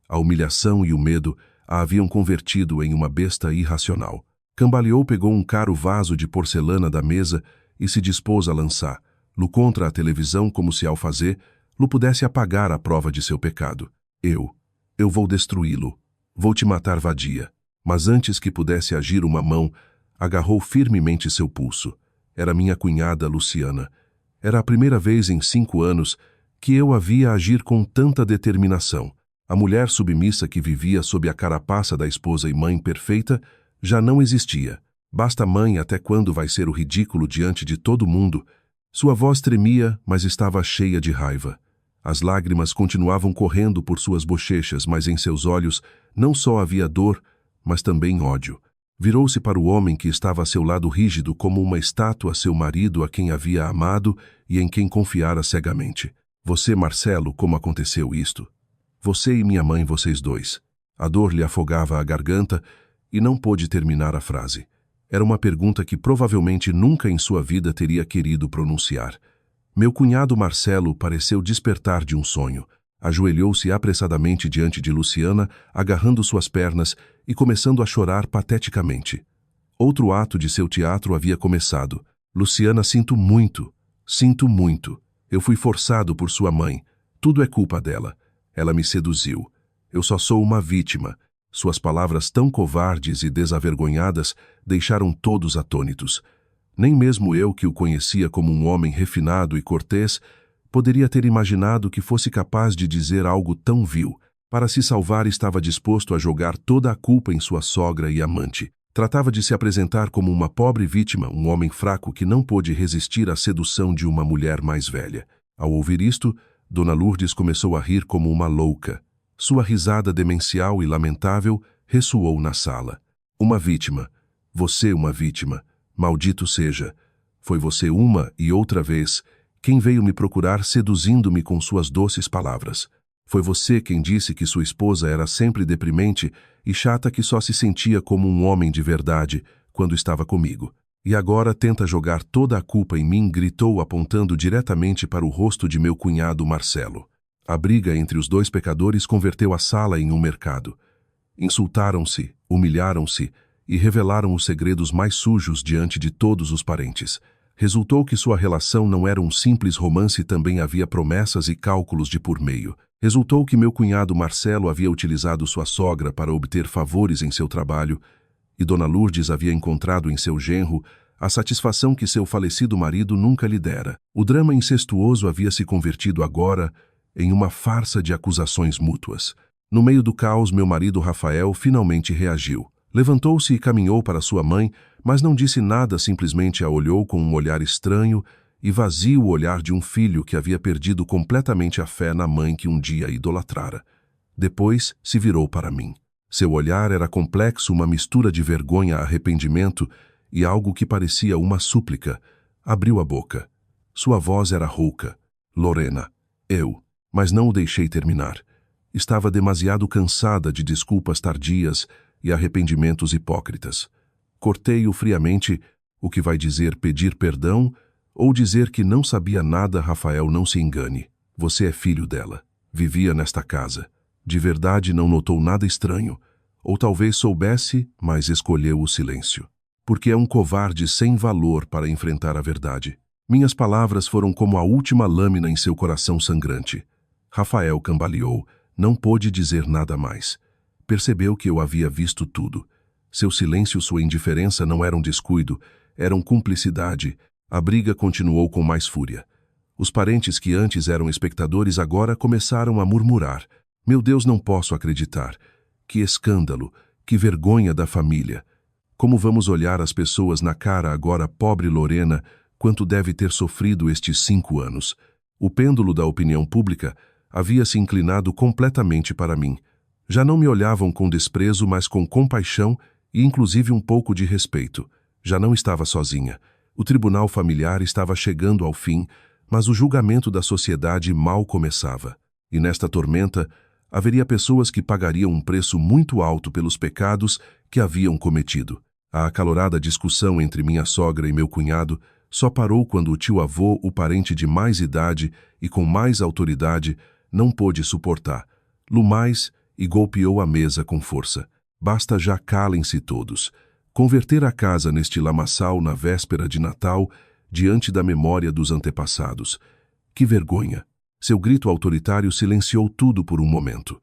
A humilhação e o medo a haviam convertido em uma besta irracional. Cambaleou, pegou um caro vaso de porcelana da mesa e se dispôs a lançar-lo contra a televisão, como se ao fazer-lo pudesse apagar a prova de seu pecado. Eu vou destruí-lo. Vou te matar, vadia. Mas antes que pudesse agir, uma mão agarrou firmemente seu pulso. Era minha cunhada, Luciana. Era a primeira vez em 5 anos que eu a via agir com tanta determinação. A mulher submissa que vivia sob a carapaça da esposa e mãe perfeita já não existia. Basta, mãe, até quando vai ser o ridículo diante de todo mundo? Sua voz tremia, mas estava cheia de raiva. As lágrimas continuavam correndo por suas bochechas, mas em seus olhos não só havia dor, mas também ódio. Virou-se para o homem que estava a seu lado, rígido como uma estátua, seu marido, a quem havia amado e em quem confiara cegamente. Você, Marcelo, como aconteceu isto? Você e minha mãe, vocês dois. A dor lhe afogava a garganta e não pôde terminar a frase. Era uma pergunta que provavelmente nunca em sua vida teria querido pronunciar. Meu cunhado Marcelo pareceu despertar de um sonho. Ajoelhou-se apressadamente diante de Luciana, agarrando suas pernas e começando a chorar pateticamente. Outro ato de seu teatro havia começado. Luciana, sinto muito. Eu fui forçado por sua mãe. Tudo é culpa dela. Ela me seduziu. Eu só sou uma vítima. Suas palavras tão covardes e desavergonhadas deixaram todos atônitos. Nem mesmo eu, que o conhecia como um homem refinado e cortês, poderia ter imaginado que fosse capaz de dizer algo tão vil. Para se salvar, estava disposto a jogar toda a culpa em sua sogra e amante. Tratava de se apresentar como uma pobre vítima, um homem fraco que não pôde resistir à sedução de uma mulher mais velha. Ao ouvir isto, Dona Lourdes começou a rir como uma louca. Sua risada demencial e lamentável ressoou na sala. Uma vítima. Você, uma vítima. Maldito seja. Foi você uma e outra vez quem veio me procurar, seduzindo-me com suas doces palavras. Foi você quem disse que sua esposa era sempre deprimente e chata, que só se sentia como um homem de verdade quando estava comigo. E agora tenta jogar toda a culpa em mim, gritou, apontando diretamente para o rosto de meu cunhado Marcelo. A briga entre os dois pecadores converteu a sala em um mercado. Insultaram-se, humilharam-se e revelaram os segredos mais sujos diante de todos os parentes. Resultou que sua relação não era um simples romance, também havia promessas e cálculos de por meio. Resultou que meu cunhado Marcelo havia utilizado sua sogra para obter favores em seu trabalho, e Dona Lourdes havia encontrado em seu genro a satisfação que seu falecido marido nunca lhe dera. O drama incestuoso havia se convertido agora em uma farsa de acusações mútuas. No meio do caos, meu marido Rafael finalmente reagiu. Levantou-se e caminhou para sua mãe, mas não disse nada, simplesmente a olhou com um olhar estranho e vazio, o olhar de um filho que havia perdido completamente a fé na mãe que um dia idolatrara. Depois se virou para mim. Seu olhar era complexo, uma mistura de vergonha, arrependimento e algo que parecia uma súplica. Abriu a boca. Sua voz era rouca. Lorena. Mas não o deixei terminar. Estava demasiado cansada de desculpas tardias e arrependimentos hipócritas. Cortei-o friamente. O que vai dizer, pedir perdão ou dizer que não sabia nada? Rafael, não se engane. Você é filho dela. Vivia nesta casa. De verdade não notou nada estranho. Ou talvez soubesse, mas escolheu o silêncio. Porque é um covarde sem valor para enfrentar a verdade. Minhas palavras foram como a última lâmina em seu coração sangrante. Rafael cambaleou. Não pôde dizer nada mais. Percebeu que eu havia visto tudo. Seu silêncio, sua indiferença não eram descuido, eram cumplicidade. A briga continuou com mais fúria. Os parentes que antes eram espectadores agora começaram a murmurar. Meu Deus, não posso acreditar. Que escândalo, que vergonha da família. Como vamos olhar as pessoas na cara agora, pobre Lorena, quanto deve ter sofrido estes 5 anos. O pêndulo da opinião pública havia se inclinado completamente para mim. Já não me olhavam com desprezo, mas com compaixão e inclusive um pouco de respeito. Já não estava sozinha. O tribunal familiar estava chegando ao fim, mas o julgamento da sociedade mal começava. E nesta tormenta, haveria pessoas que pagariam um preço muito alto pelos pecados que haviam cometido. A acalorada discussão entre minha sogra e meu cunhado só parou quando o tio-avô, o parente de mais idade e com mais autoridade, não pôde suportar. Lumais e golpeou a mesa com força. Basta já, calem-se todos. Converter a casa neste lamaçal na véspera de Natal, diante da memória dos antepassados. Que vergonha! Seu grito autoritário silenciou tudo por um momento.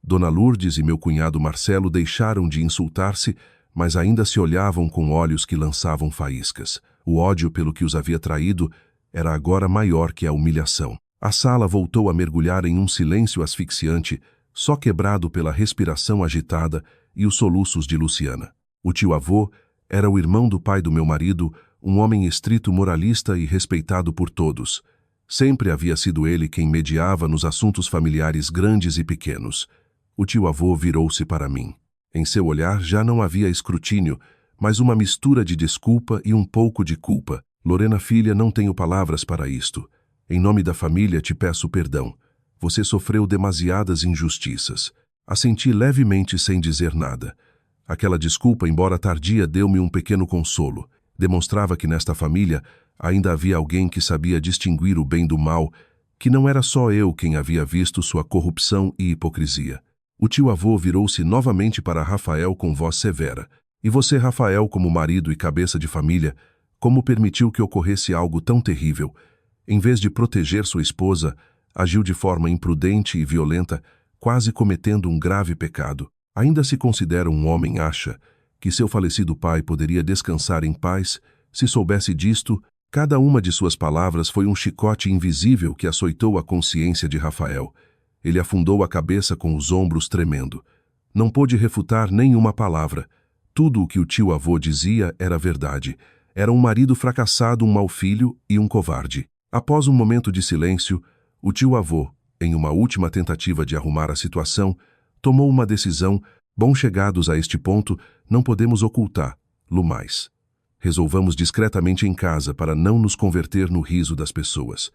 Dona Lourdes e meu cunhado Marcelo deixaram de insultar-se, mas ainda se olhavam com olhos que lançavam faíscas. O ódio pelo que os havia traído era agora maior que a humilhação. A sala voltou a mergulhar em um silêncio asfixiante, só quebrado pela respiração agitada e os soluços de Luciana. O tio-avô era o irmão do pai do meu marido, um homem estrito, moralista e respeitado por todos. Sempre havia sido ele quem mediava nos assuntos familiares grandes e pequenos. O tio-avô virou-se para mim. Em seu olhar já não havia escrutínio, mas uma mistura de desculpa e um pouco de culpa. Lorena, filha, não tenho palavras para isto. Em nome da família te peço perdão. Você sofreu demasiadas injustiças. Assenti levemente sem dizer nada. Aquela desculpa, embora tardia, deu-me um pequeno consolo. Demonstrava que nesta família ainda havia alguém que sabia distinguir o bem do mal, que não era só eu quem havia visto sua corrupção e hipocrisia. O tio-avô virou-se novamente para Rafael com voz severa. E você, Rafael, como marido e cabeça de família, como permitiu que ocorresse algo tão terrível? Em vez de proteger sua esposa, agiu de forma imprudente e violenta, quase cometendo um grave pecado. Ainda se considera um homem, acha, que seu falecido pai poderia descansar em paz se soubesse disto? Cada uma de suas palavras foi um chicote invisível que açoitou a consciência de Rafael. Ele afundou a cabeça com os ombros tremendo. Não pôde refutar nenhuma palavra. Tudo o que o tio-avô dizia era verdade. Era um marido fracassado, um mau filho e um covarde. Após um momento de silêncio, o tio-avô, em uma última tentativa de arrumar a situação, tomou uma decisão. Bom, chegados a este ponto, não podemos ocultar, Lumais. Resolvamos discretamente em casa para não nos converter no riso das pessoas.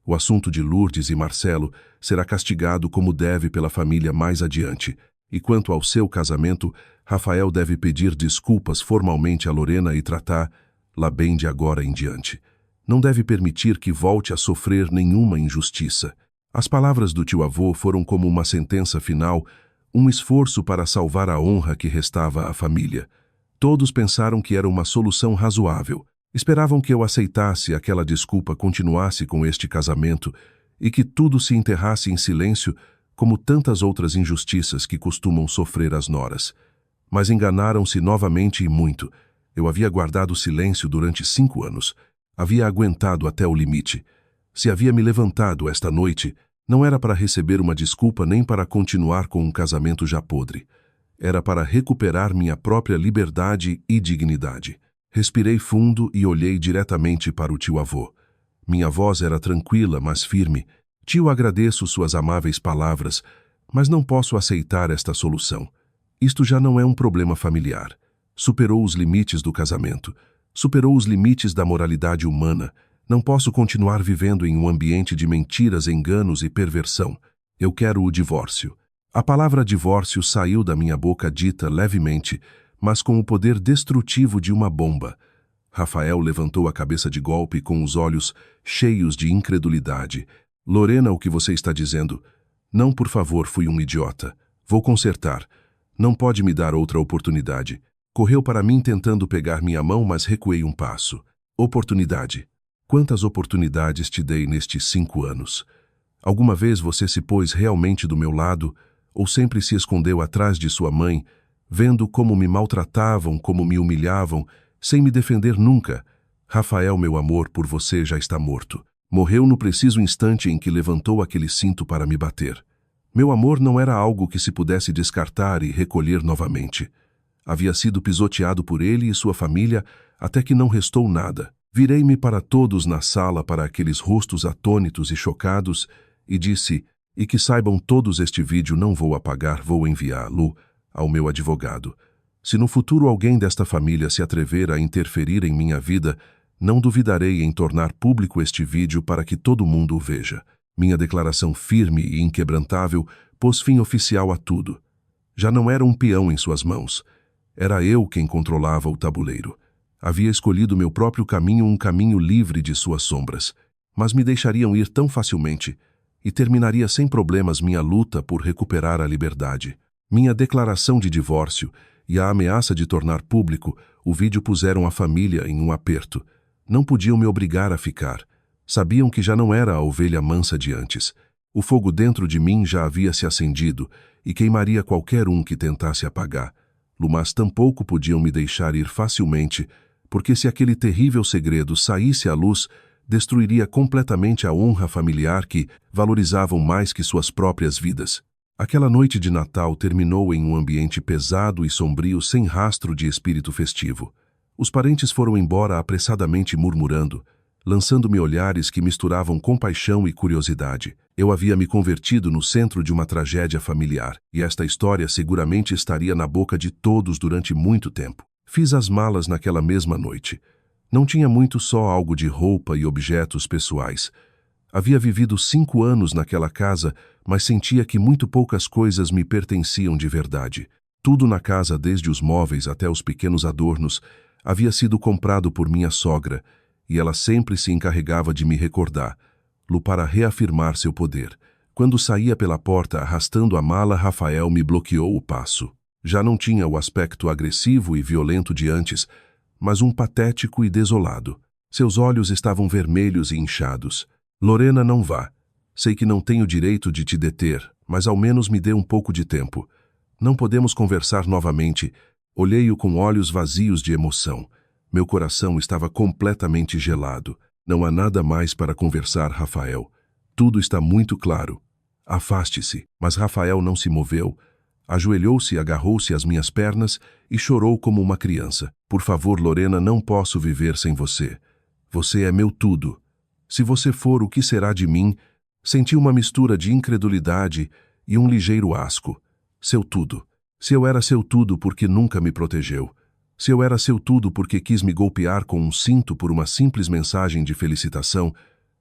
O assunto de Lourdes e Marcelo será castigado como deve pela família mais adiante. E quanto ao seu casamento, Rafael deve pedir desculpas formalmente a Lorena e tratá-la bem de agora em diante. Não deve permitir que volte a sofrer nenhuma injustiça. As palavras do tio-avô foram como uma sentença final, um esforço para salvar a honra que restava à família. Todos pensaram que era uma solução razoável. Esperavam que eu aceitasse aquela desculpa, continuasse com este casamento e que tudo se enterrasse em silêncio, como tantas outras injustiças que costumam sofrer as noras. Mas enganaram-se novamente e muito. Eu havia guardado silêncio durante 5 anos. Havia aguentado até o limite. Se havia me levantado esta noite, não era para receber uma desculpa nem para continuar com um casamento já podre. Era para recuperar minha própria liberdade e dignidade. Respirei fundo e olhei diretamente para o tio-avô. Minha voz era tranquila, mas firme. Tio, agradeço suas amáveis palavras, mas não posso aceitar esta solução. Isto já não é um problema familiar. Superou os limites do casamento. Superou os limites da moralidade humana. Não posso continuar vivendo em um ambiente de mentiras, enganos e perversão. Eu quero o divórcio. A palavra divórcio saiu da minha boca dita levemente, mas com o poder destrutivo de uma bomba. Rafael levantou a cabeça de golpe com os olhos cheios de incredulidade. Lorena, o que você está dizendo? Não, por favor, fui um idiota. Vou consertar. Não pode me dar outra oportunidade. Correu para mim tentando pegar minha mão, mas recuei um passo. Oportunidade. Quantas oportunidades te dei nestes 5 anos? Alguma vez você se pôs realmente do meu lado, ou sempre se escondeu atrás de sua mãe, vendo como me maltratavam, como me humilhavam, sem me defender nunca? Rafael, meu amor, por você já está morto. Morreu no preciso instante em que levantou aquele cinto para me bater. Meu amor não era algo que se pudesse descartar e recolher novamente. Havia sido pisoteado por ele e sua família até que não restou nada. Virei-me para todos na sala, para aqueles rostos atônitos e chocados, e disse: "E que saibam todos, este vídeo não vou apagar, vou enviá-lo ao meu advogado. Se no futuro alguém desta família se atrever a interferir em minha vida, não duvidarei em tornar público este vídeo para que todo mundo o veja." Minha declaração firme e inquebrantável pôs fim oficial a tudo. Já não era um peão em suas mãos. Era eu quem controlava o tabuleiro. Havia escolhido meu próprio caminho, um caminho livre de suas sombras. Mas me deixariam ir tão facilmente, e terminaria sem problemas minha luta por recuperar a liberdade. Minha declaração de divórcio e a ameaça de tornar público o vídeo puseram a família em um aperto. Não podiam me obrigar a ficar. Sabiam que já não era a ovelha mansa de antes. O fogo dentro de mim já havia se acendido e queimaria qualquer um que tentasse apagar. Mas tampouco podiam me deixar ir facilmente, porque se aquele terrível segredo saísse à luz, destruiria completamente a honra familiar que valorizavam mais que suas próprias vidas. Aquela noite de Natal terminou em um ambiente pesado e sombrio, sem rastro de espírito festivo. Os parentes foram embora apressadamente, murmurando, lançando-me olhares que misturavam compaixão e curiosidade. Eu havia me convertido no centro de uma tragédia familiar, e esta história seguramente estaria na boca de todos durante muito tempo. Fiz as malas naquela mesma noite. Não tinha muito, só algo de roupa e objetos pessoais. Havia vivido 5 anos naquela casa, mas sentia que muito poucas coisas me pertenciam de verdade. Tudo na casa, desde os móveis até os pequenos adornos, havia sido comprado por minha sogra, e ela sempre se encarregava de me recordar, para reafirmar seu poder. Quando saía pela porta arrastando a mala, Rafael me bloqueou o passo. Já não tinha o aspecto agressivo e violento de antes, mas um patético e desolado. Seus olhos estavam vermelhos e inchados. "Lorena, não vá. Sei que não tenho direito de te deter, mas ao menos me dê um pouco de tempo. Não podemos conversar novamente." Olhei-o com olhos vazios de emoção. Meu coração estava completamente gelado. "Não há nada mais para conversar, Rafael. Tudo está muito claro. Afaste-se." Mas Rafael não se moveu. Ajoelhou-se, agarrou-se às minhas pernas e chorou como uma criança. "Por favor, Lorena, não posso viver sem você. Você é meu tudo. Se você for, o que será de mim?" Senti uma mistura de incredulidade e um ligeiro asco. Seu tudo. Se eu era seu tudo, porque nunca me protegeu? Se eu era seu tudo porque quis me golpear com um cinto por uma simples mensagem de felicitação?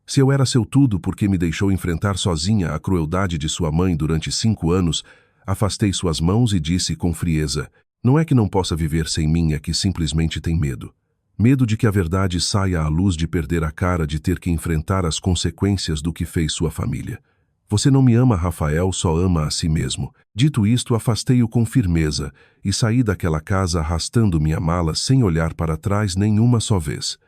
Se eu era seu tudo porque me deixou enfrentar sozinha a crueldade de sua mãe durante 5 anos, afastei suas mãos e disse com frieza: "Não é que não possa viver sem mim, é que simplesmente tem medo. Medo de que a verdade saia à luz, de perder a cara, de ter que enfrentar as consequências do que fez sua família. Você não me ama, Rafael, só ama a si mesmo." Dito isto, afastei-o com firmeza e saí daquela casa arrastando minha mala sem olhar para trás nenhuma só vez.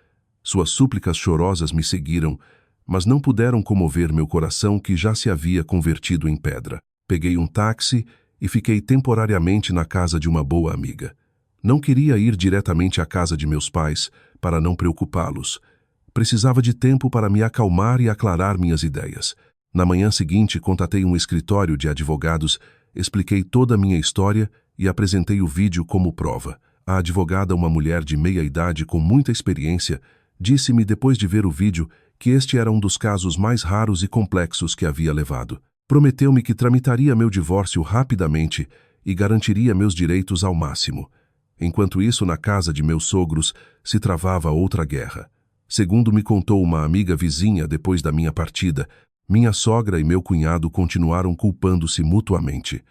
Suas súplicas chorosas me seguiram, mas não puderam comover meu coração, que já se havia convertido em pedra. Peguei um táxi e fiquei temporariamente na casa de uma boa amiga. Não queria ir diretamente à casa de meus pais, para não preocupá-los. Precisava de tempo para me acalmar e aclarar minhas ideias. Na manhã seguinte, contatei um escritório de advogados, expliquei toda a minha história e apresentei o vídeo como prova. A advogada, uma mulher de meia idade com muita experiência, disse-me depois de ver o vídeo que este era um dos casos mais raros e complexos que havia levado. Prometeu-me que tramitaria meu divórcio rapidamente e garantiria meus direitos ao máximo. Enquanto isso, na casa de meus sogros, se travava outra guerra. Segundo me contou uma amiga vizinha, depois da minha partida, minha sogra e meu cunhado continuaram culpando-se mutuamente.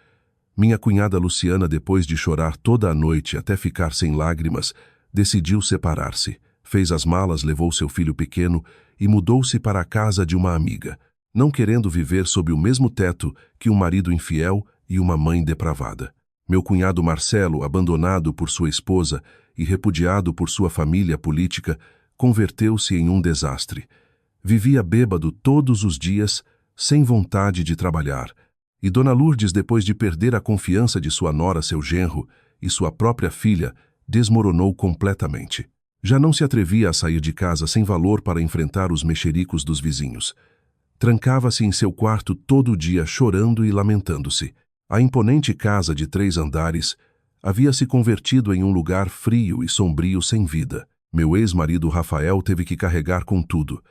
Minha cunhada Luciana, depois de chorar toda a noite até ficar sem lágrimas, decidiu separar-se. Fez as malas, levou seu filho pequeno e mudou-se para a casa de uma amiga, não querendo viver sob o mesmo teto que um marido infiel e uma mãe depravada. Meu cunhado Marcelo, abandonado por sua esposa e repudiado por sua família política, converteu-se em um desastre. Vivia bêbado todos os dias, sem vontade de trabalhar. E Dona Lourdes, depois de perder a confiança de sua nora, seu genro e sua própria filha, desmoronou completamente. Já não se atrevia a sair de casa sem valor para enfrentar os mexericos dos vizinhos. Trancava-se em seu quarto todo o dia chorando e lamentando-se. A imponente casa de 3 andares havia se convertido em um lugar frio e sombrio sem vida. Meu ex-marido Rafael teve que carregar com tudo.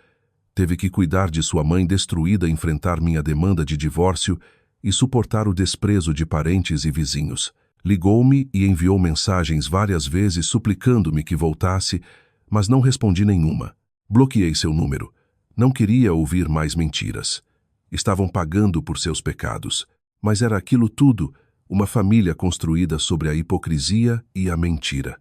Teve que cuidar de sua mãe destruída, enfrentar minha demanda de divórcio e suportar o desprezo de parentes e vizinhos. Ligou-me e enviou mensagens várias vezes suplicando-me que voltasse, mas não respondi nenhuma. Bloqueei seu número. Não queria ouvir mais mentiras. Estavam pagando por seus pecados. Mas era aquilo tudo, uma família construída sobre a hipocrisia e a mentira.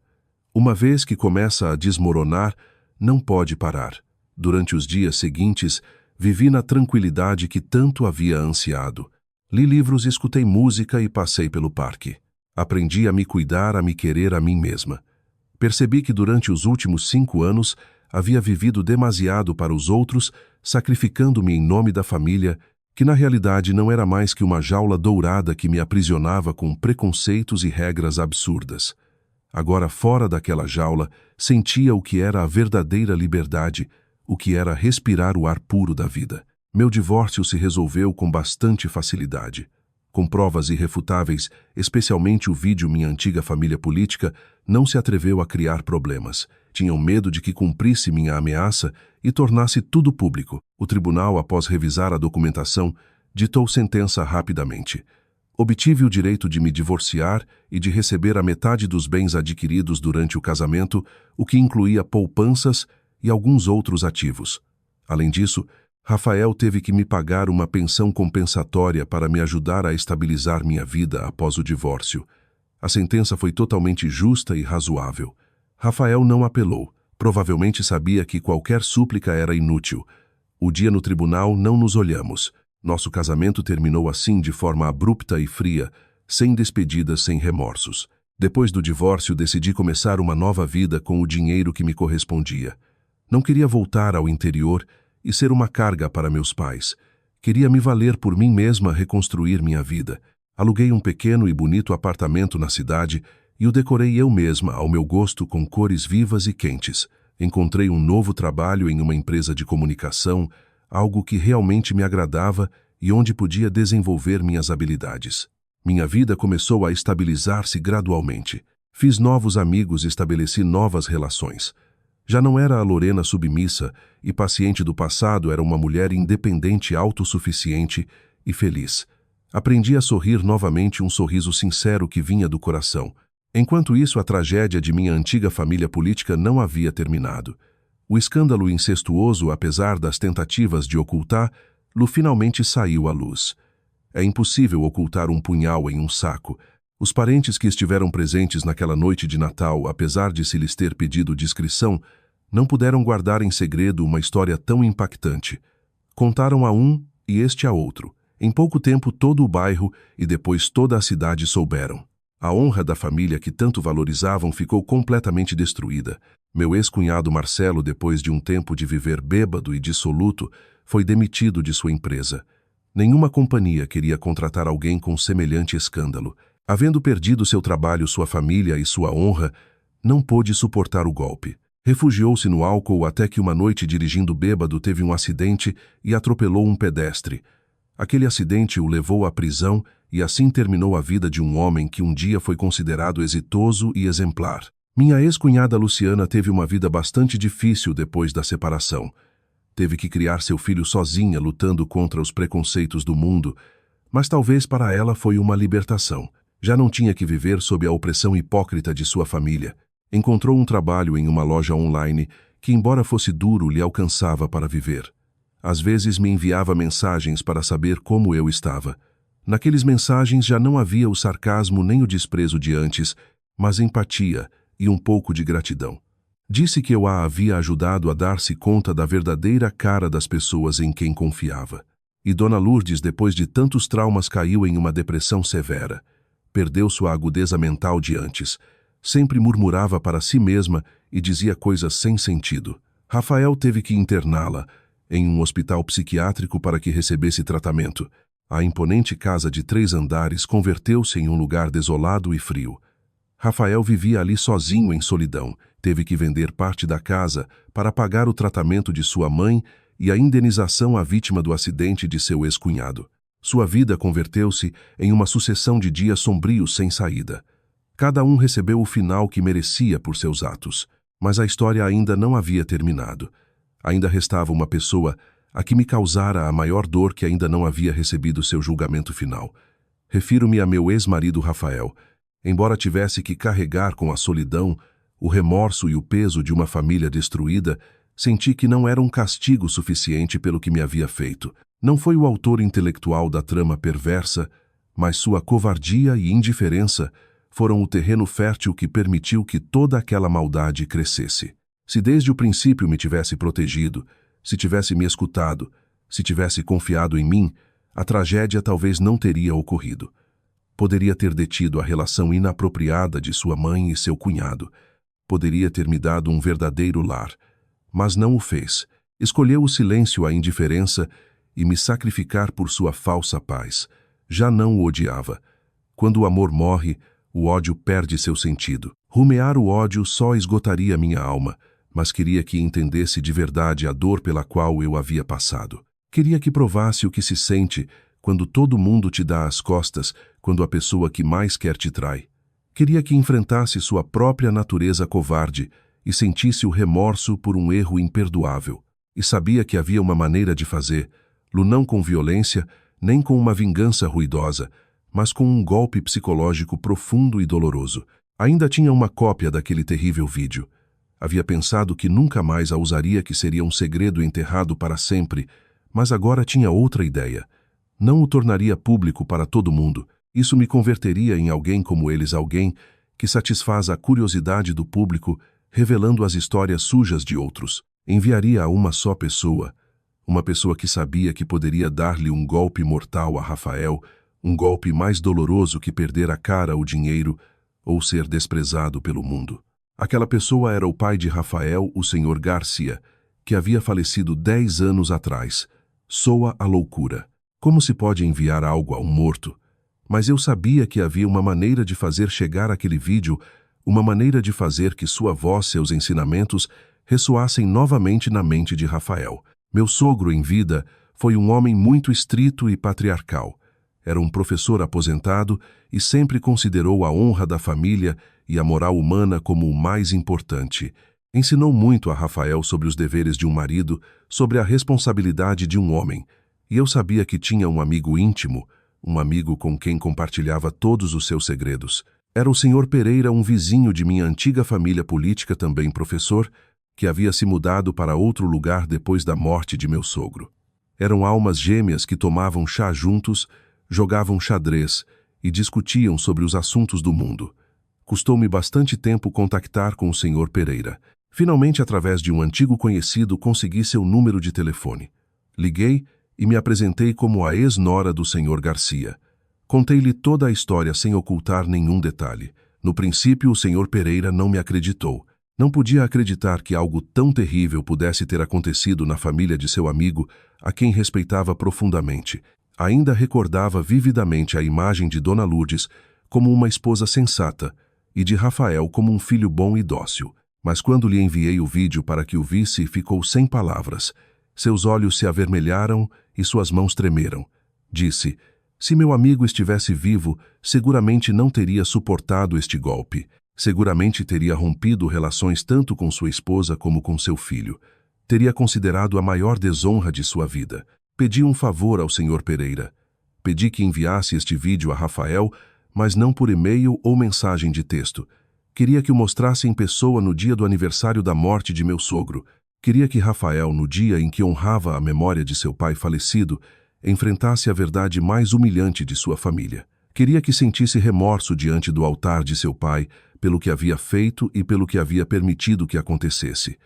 Uma vez que começa a desmoronar, não pode parar. Durante os dias seguintes, vivi na tranquilidade que tanto havia ansiado. Li livros, escutei música e passei pelo parque. Aprendi a me cuidar, a me querer a mim mesma. Percebi que durante os últimos 5 anos havia vivido demasiado para os outros, sacrificando-me em nome da família, que na realidade não era mais que uma jaula dourada que me aprisionava com preconceitos e regras absurdas. Agora, fora daquela jaula, sentia o que era a verdadeira liberdade, o que era respirar o ar puro da vida. Meu divórcio se resolveu com bastante facilidade. Com provas irrefutáveis, especialmente o vídeo Minha Antiga Família Política, não se atreveu a criar problemas. Tinham medo de que cumprisse minha ameaça e tornasse tudo público. O tribunal, após revisar a documentação, ditou sentença rapidamente. Obtive o direito de me divorciar e de receber a metade dos bens adquiridos durante o casamento, o que incluía poupanças e alguns outros ativos. Além disso, Rafael teve que me pagar uma pensão compensatória para me ajudar a estabilizar minha vida após o divórcio. A sentença foi totalmente justa e razoável. Rafael não apelou. Provavelmente sabia que qualquer súplica era inútil. O dia no tribunal não nos olhamos. Nosso casamento terminou assim de forma abrupta e fria, sem despedidas, sem remorsos. Depois do divórcio, decidi começar uma nova vida com o dinheiro que me correspondia. Não queria voltar ao interior e ser uma carga para meus pais. Queria me valer por mim mesma, reconstruir minha vida. Aluguei um pequeno e bonito apartamento na cidade e o decorei eu mesma, ao meu gosto, com cores vivas e quentes. Encontrei um novo trabalho em uma empresa de comunicação, algo que realmente me agradava e onde podia desenvolver minhas habilidades. Minha vida começou a estabilizar-se gradualmente. Fiz novos amigos e estabeleci novas relações. Já não era a Lorena submissa e paciente do passado, era uma mulher independente, autossuficiente e feliz. Aprendi a sorrir novamente, um sorriso sincero que vinha do coração. Enquanto isso, a tragédia de minha antiga família política não havia terminado. O escândalo incestuoso, apesar das tentativas de ocultá-lo, finalmente saiu à luz. É impossível ocultar um punhal em um saco. Os parentes que estiveram presentes naquela noite de Natal, apesar de se lhes ter pedido discrição, não puderam guardar em segredo uma história tão impactante. Contaram a um e este a outro. Em pouco tempo, todo o bairro e depois toda a cidade souberam. A honra da família que tanto valorizavam ficou completamente destruída. Meu ex-cunhado Marcelo, depois de um tempo de viver bêbado e dissoluto, foi demitido de sua empresa. Nenhuma companhia queria contratar alguém com semelhante escândalo. Havendo perdido seu trabalho, sua família e sua honra, não pôde suportar o golpe. Refugiou-se no álcool até que uma noite, dirigindo bêbado, teve um acidente e atropelou um pedestre. Aquele acidente o levou à prisão e assim terminou a vida de um homem que um dia foi considerado exitoso e exemplar. Minha ex-cunhada Luciana teve uma vida bastante difícil depois da separação. Teve que criar seu filho sozinha, lutando contra os preconceitos do mundo, mas talvez para ela foi uma libertação. Já não tinha que viver sob a opressão hipócrita de sua família. Encontrou um trabalho em uma loja online que, embora fosse duro, lhe alcançava para viver. Às vezes me enviava mensagens para saber como eu estava. Naqueles mensagens já não havia o sarcasmo nem o desprezo de antes, mas empatia e um pouco de gratidão. Disse que eu a havia ajudado a dar-se conta da verdadeira cara das pessoas em quem confiava. E Dona Lourdes, depois de tantos traumas, caiu em uma depressão severa. Perdeu sua agudeza mental de antes. Sempre murmurava para si mesma e dizia coisas sem sentido. Rafael teve que interná-la em um hospital psiquiátrico para que recebesse tratamento. A imponente casa de 3 andares converteu-se em um lugar desolado e frio. Rafael vivia ali sozinho em solidão. Teve que vender parte da casa para pagar o tratamento de sua mãe e a indenização à vítima do acidente de seu ex-cunhado. Sua vida converteu-se em uma sucessão de dias sombrios sem saída. Cada um recebeu o final que merecia por seus atos, mas a história ainda não havia terminado. Ainda restava uma pessoa a que me causara a maior dor que ainda não havia recebido seu julgamento final. Refiro-me a meu ex-marido Rafael. Embora tivesse que carregar com a solidão, o remorso e o peso de uma família destruída, senti que não era um castigo suficiente pelo que me havia feito. Não foi o autor intelectual da trama perversa, mas sua covardia e indiferença foram o terreno fértil que permitiu que toda aquela maldade crescesse. Se desde o princípio me tivesse protegido, se tivesse me escutado, se tivesse confiado em mim, a tragédia talvez não teria ocorrido. Poderia ter detido a relação inapropriada de sua mãe e seu cunhado. Poderia ter me dado um verdadeiro lar. Mas não o fez. Escolheu o silêncio, a indiferença e me sacrificar por sua falsa paz. Já não o odiava. Quando o amor morre, o ódio perde seu sentido. Rumear o ódio só esgotaria minha alma, mas queria que entendesse de verdade a dor pela qual eu havia passado. Queria que provasse o que se sente quando todo mundo te dá as costas, quando a pessoa que mais quer te trai. Queria que enfrentasse sua própria natureza covarde e sentisse o remorso por um erro imperdoável. E sabia que havia uma maneira de fazê-lo, não com violência, nem com uma vingança ruidosa, mas com um golpe psicológico profundo e doloroso. Ainda tinha uma cópia daquele terrível vídeo. Havia pensado que nunca mais a usaria, que seria um segredo enterrado para sempre, mas agora tinha outra ideia. Não o tornaria público para todo mundo. Isso me converteria em alguém como eles, alguém que satisfaz a curiosidade do público, revelando as histórias sujas de outros. Enviaria a uma só pessoa, uma pessoa que sabia que poderia dar-lhe um golpe mortal a Rafael, um golpe mais doloroso que perder a cara, o dinheiro ou ser desprezado pelo mundo. Aquela pessoa era o pai de Rafael, o Sr. Garcia, que havia falecido 10 anos atrás. Soa a loucura. Como se pode enviar algo a um morto? Mas eu sabia que havia uma maneira de fazer chegar aquele vídeo, uma maneira de fazer que sua voz, seus ensinamentos, ressoassem novamente na mente de Rafael. Meu sogro em vida foi um homem muito estrito e patriarcal. Era um professor aposentado e sempre considerou a honra da família e a moral humana como o mais importante. Ensinou muito a Rafael sobre os deveres de um marido, sobre a responsabilidade de um homem. E eu sabia que tinha um amigo íntimo, um amigo com quem compartilhava todos os seus segredos. Era o Sr. Pereira, um vizinho de minha antiga família política, também professor, que havia se mudado para outro lugar depois da morte de meu sogro. Eram almas gêmeas que tomavam chá juntos, jogavam xadrez e discutiam sobre os assuntos do mundo. Custou-me bastante tempo contactar com o Sr. Pereira. Finalmente, através de um antigo conhecido, consegui seu número de telefone. Liguei e me apresentei como a ex-nora do Sr. Garcia. Contei-lhe toda a história sem ocultar nenhum detalhe. No princípio, o Sr. Pereira não me acreditou. Não podia acreditar que algo tão terrível pudesse ter acontecido na família de seu amigo, a quem respeitava profundamente. Ainda recordava vividamente a imagem de Dona Lourdes como uma esposa sensata e de Rafael como um filho bom e dócil. Mas quando lhe enviei o vídeo para que o visse, ficou sem palavras. Seus olhos se avermelharam e suas mãos tremeram. Disse: se meu amigo estivesse vivo, seguramente não teria suportado este golpe. Seguramente teria rompido relações tanto com sua esposa como com seu filho. Teria considerado a maior desonra de sua vida. Pedi um favor ao Sr. Pereira. Pedi que enviasse este vídeo a Rafael, mas não por e-mail ou mensagem de texto. Queria que o mostrasse em pessoa no dia do aniversário da morte de meu sogro. Queria que Rafael, no dia em que honrava a memória de seu pai falecido, enfrentasse a verdade mais humilhante de sua família. Queria que sentisse remorso diante do altar de seu pai pelo que havia feito e pelo que havia permitido que acontecesse.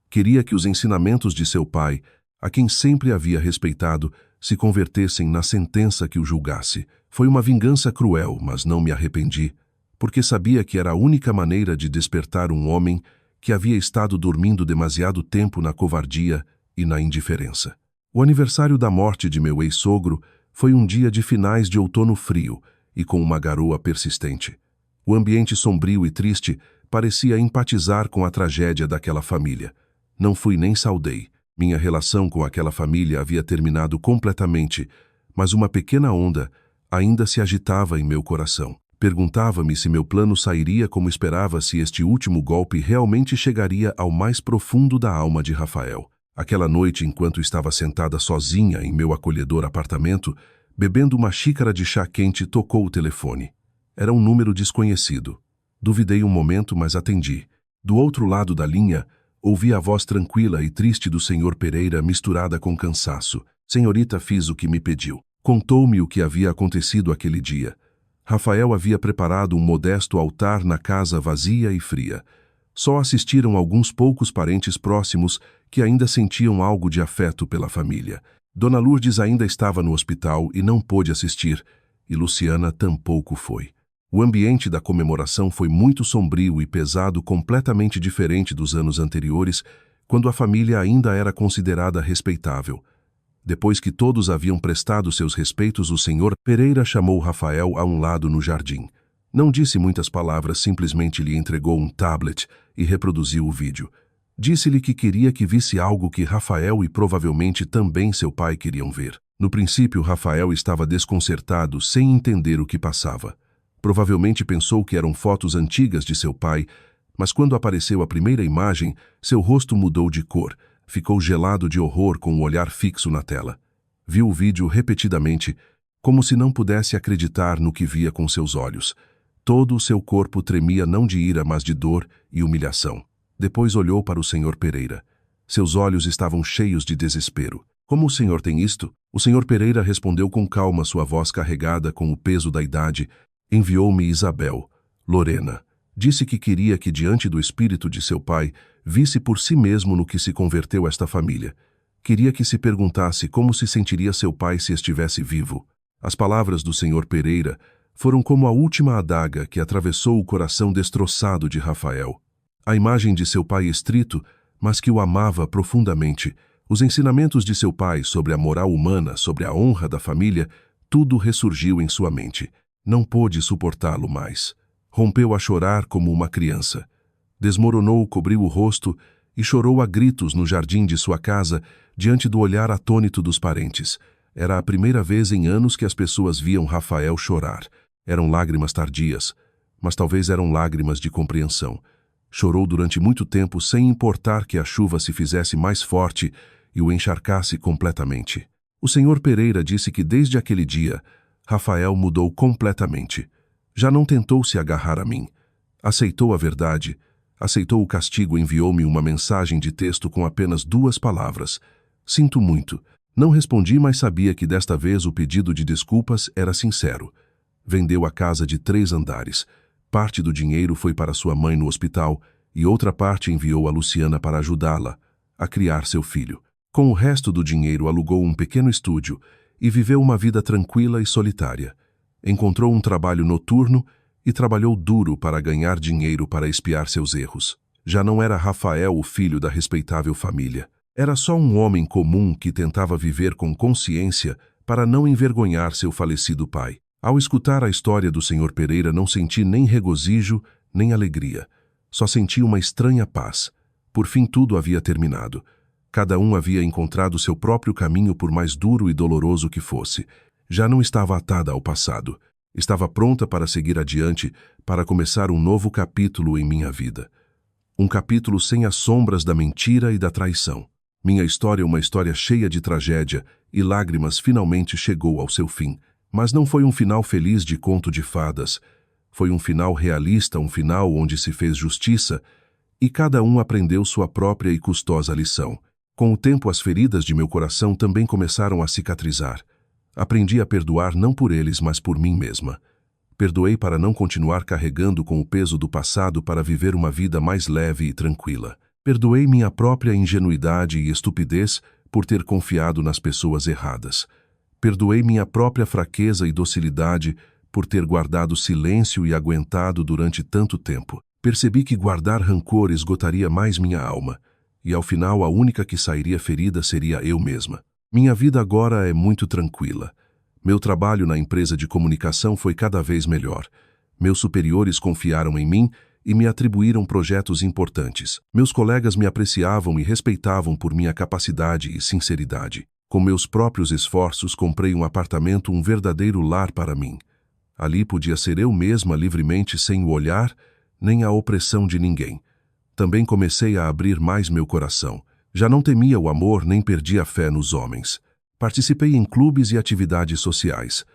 Queria que os ensinamentos de seu pai, a quem sempre havia respeitado, se convertessem na sentença que o julgasse. Foi uma vingança cruel, mas não me arrependi, porque sabia que era a única maneira de despertar um homem que havia estado dormindo demasiado tempo na covardia e na indiferença. O aniversário da morte de meu ex-sogro foi um dia de finais de outono frio e com uma garoa persistente. O ambiente sombrio e triste parecia empatizar com a tragédia daquela família. Não fui nem saudei. Minha relação com aquela família havia terminado completamente, mas uma pequena onda ainda se agitava em meu coração. Perguntava-me se meu plano sairia como esperava, se este último golpe realmente chegaria ao mais profundo da alma de Rafael. Aquela noite, enquanto estava sentada sozinha em meu acolhedor apartamento, bebendo uma xícara de chá quente, tocou o telefone. Era um número desconhecido. Duvidei um momento, mas atendi. Do outro lado da linha, ouvi a voz tranquila e triste do Sr. Pereira misturada com cansaço. Senhorita, fiz o que me pediu. Contou-me o que havia acontecido aquele dia. Rafael havia preparado um modesto altar na casa vazia e fria. Só assistiram alguns poucos parentes próximos que ainda sentiam algo de afeto pela família. Dona Lourdes ainda estava no hospital e não pôde assistir, e Luciana tampouco foi. O ambiente da comemoração foi muito sombrio e pesado, completamente diferente dos anos anteriores, quando a família ainda era considerada respeitável. Depois que todos haviam prestado seus respeitos, o Sr. Pereira chamou Rafael a um lado no jardim. Não disse muitas palavras, simplesmente lhe entregou um tablet e reproduziu o vídeo. Disse-lhe que queria que visse algo que Rafael e provavelmente também seu pai queriam ver. No princípio, Rafael estava desconcertado, sem entender o que passava. Provavelmente pensou que eram fotos antigas de seu pai, mas quando apareceu a primeira imagem, seu rosto mudou de cor. Ficou gelado de horror com o olhar fixo na tela. Viu o vídeo repetidamente, como se não pudesse acreditar no que via com seus olhos. Todo o seu corpo tremia, não de ira, mas de dor e humilhação. Depois olhou para o Sr. Pereira. Seus olhos estavam cheios de desespero. Como o senhor tem isto? O Sr. Pereira respondeu com calma, sua voz carregada com o peso da idade. Enviou-me Isabel, Lorena. Disse que queria que, diante do espírito de seu pai, visse por si mesmo no que se converteu esta família. Queria que se perguntasse como se sentiria seu pai se estivesse vivo. As palavras do Sr. Pereira foram como a última adaga que atravessou o coração destroçado de Rafael. A imagem de seu pai estrito, mas que o amava profundamente, os ensinamentos de seu pai sobre a moral humana, sobre a honra da família, tudo ressurgiu em sua mente. Não pôde suportá-lo mais. Rompeu a chorar como uma criança. Desmoronou, cobriu o rosto e chorou a gritos no jardim de sua casa, diante do olhar atônito dos parentes. Era a primeira vez em anos que as pessoas viam Rafael chorar. Eram lágrimas tardias, mas talvez eram lágrimas de compreensão. Chorou durante muito tempo, sem importar que a chuva se fizesse mais forte e o encharcasse completamente. O Sr. Pereira disse que desde aquele dia, Rafael mudou completamente. Já não tentou se agarrar a mim. Aceitou a verdade, aceitou o castigo, enviou-me uma mensagem de texto com apenas 2 palavras. Sinto muito. Não respondi, mas sabia que desta vez o pedido de desculpas era sincero. Vendeu a casa de 3 andares. Parte do dinheiro foi para sua mãe no hospital e outra parte enviou a Luciana para ajudá-la a criar seu filho. Com o resto do dinheiro alugou um pequeno estúdio e viveu uma vida tranquila e solitária. Encontrou um trabalho noturno e trabalhou duro para ganhar dinheiro para expiar seus erros. Já não era Rafael o filho da respeitável família. Era só um homem comum que tentava viver com consciência para não envergonhar seu falecido pai. Ao escutar a história do Sr. Pereira, não senti nem regozijo, nem alegria. Só senti uma estranha paz. Por fim, tudo havia terminado. Cada um havia encontrado seu próprio caminho, por mais duro e doloroso que fosse. Já não estava atada ao passado. Estava pronta para seguir adiante, para começar um novo capítulo em minha vida. Um capítulo sem as sombras da mentira e da traição. Minha história, uma história cheia de tragédia e lágrimas, finalmente chegou ao seu fim. Mas não foi um final feliz de conto de fadas. Foi um final realista, um final onde se fez justiça e cada um aprendeu sua própria e custosa lição. Com o tempo, as feridas de meu coração também começaram a cicatrizar. Aprendi a perdoar não por eles, mas por mim mesma. Perdoei para não continuar carregando com o peso do passado, para viver uma vida mais leve e tranquila. Perdoei minha própria ingenuidade e estupidez por ter confiado nas pessoas erradas. Perdoei minha própria fraqueza e docilidade por ter guardado silêncio e aguentado durante tanto tempo. Percebi que guardar rancor esgotaria mais minha alma, e ao final a única que sairia ferida seria eu mesma. Minha vida agora é muito tranquila. Meu trabalho na empresa de comunicação foi cada vez melhor. Meus superiores confiaram em mim e me atribuíram projetos importantes. Meus colegas me apreciavam e respeitavam por minha capacidade e sinceridade. Com meus próprios esforços, comprei um apartamento, um verdadeiro lar para mim. Ali podia ser eu mesma livremente, sem o olhar nem a opressão de ninguém. Também comecei a abrir mais meu coração. Já não temia o amor nem perdia a fé nos homens. Participei em clubes e atividades sociais.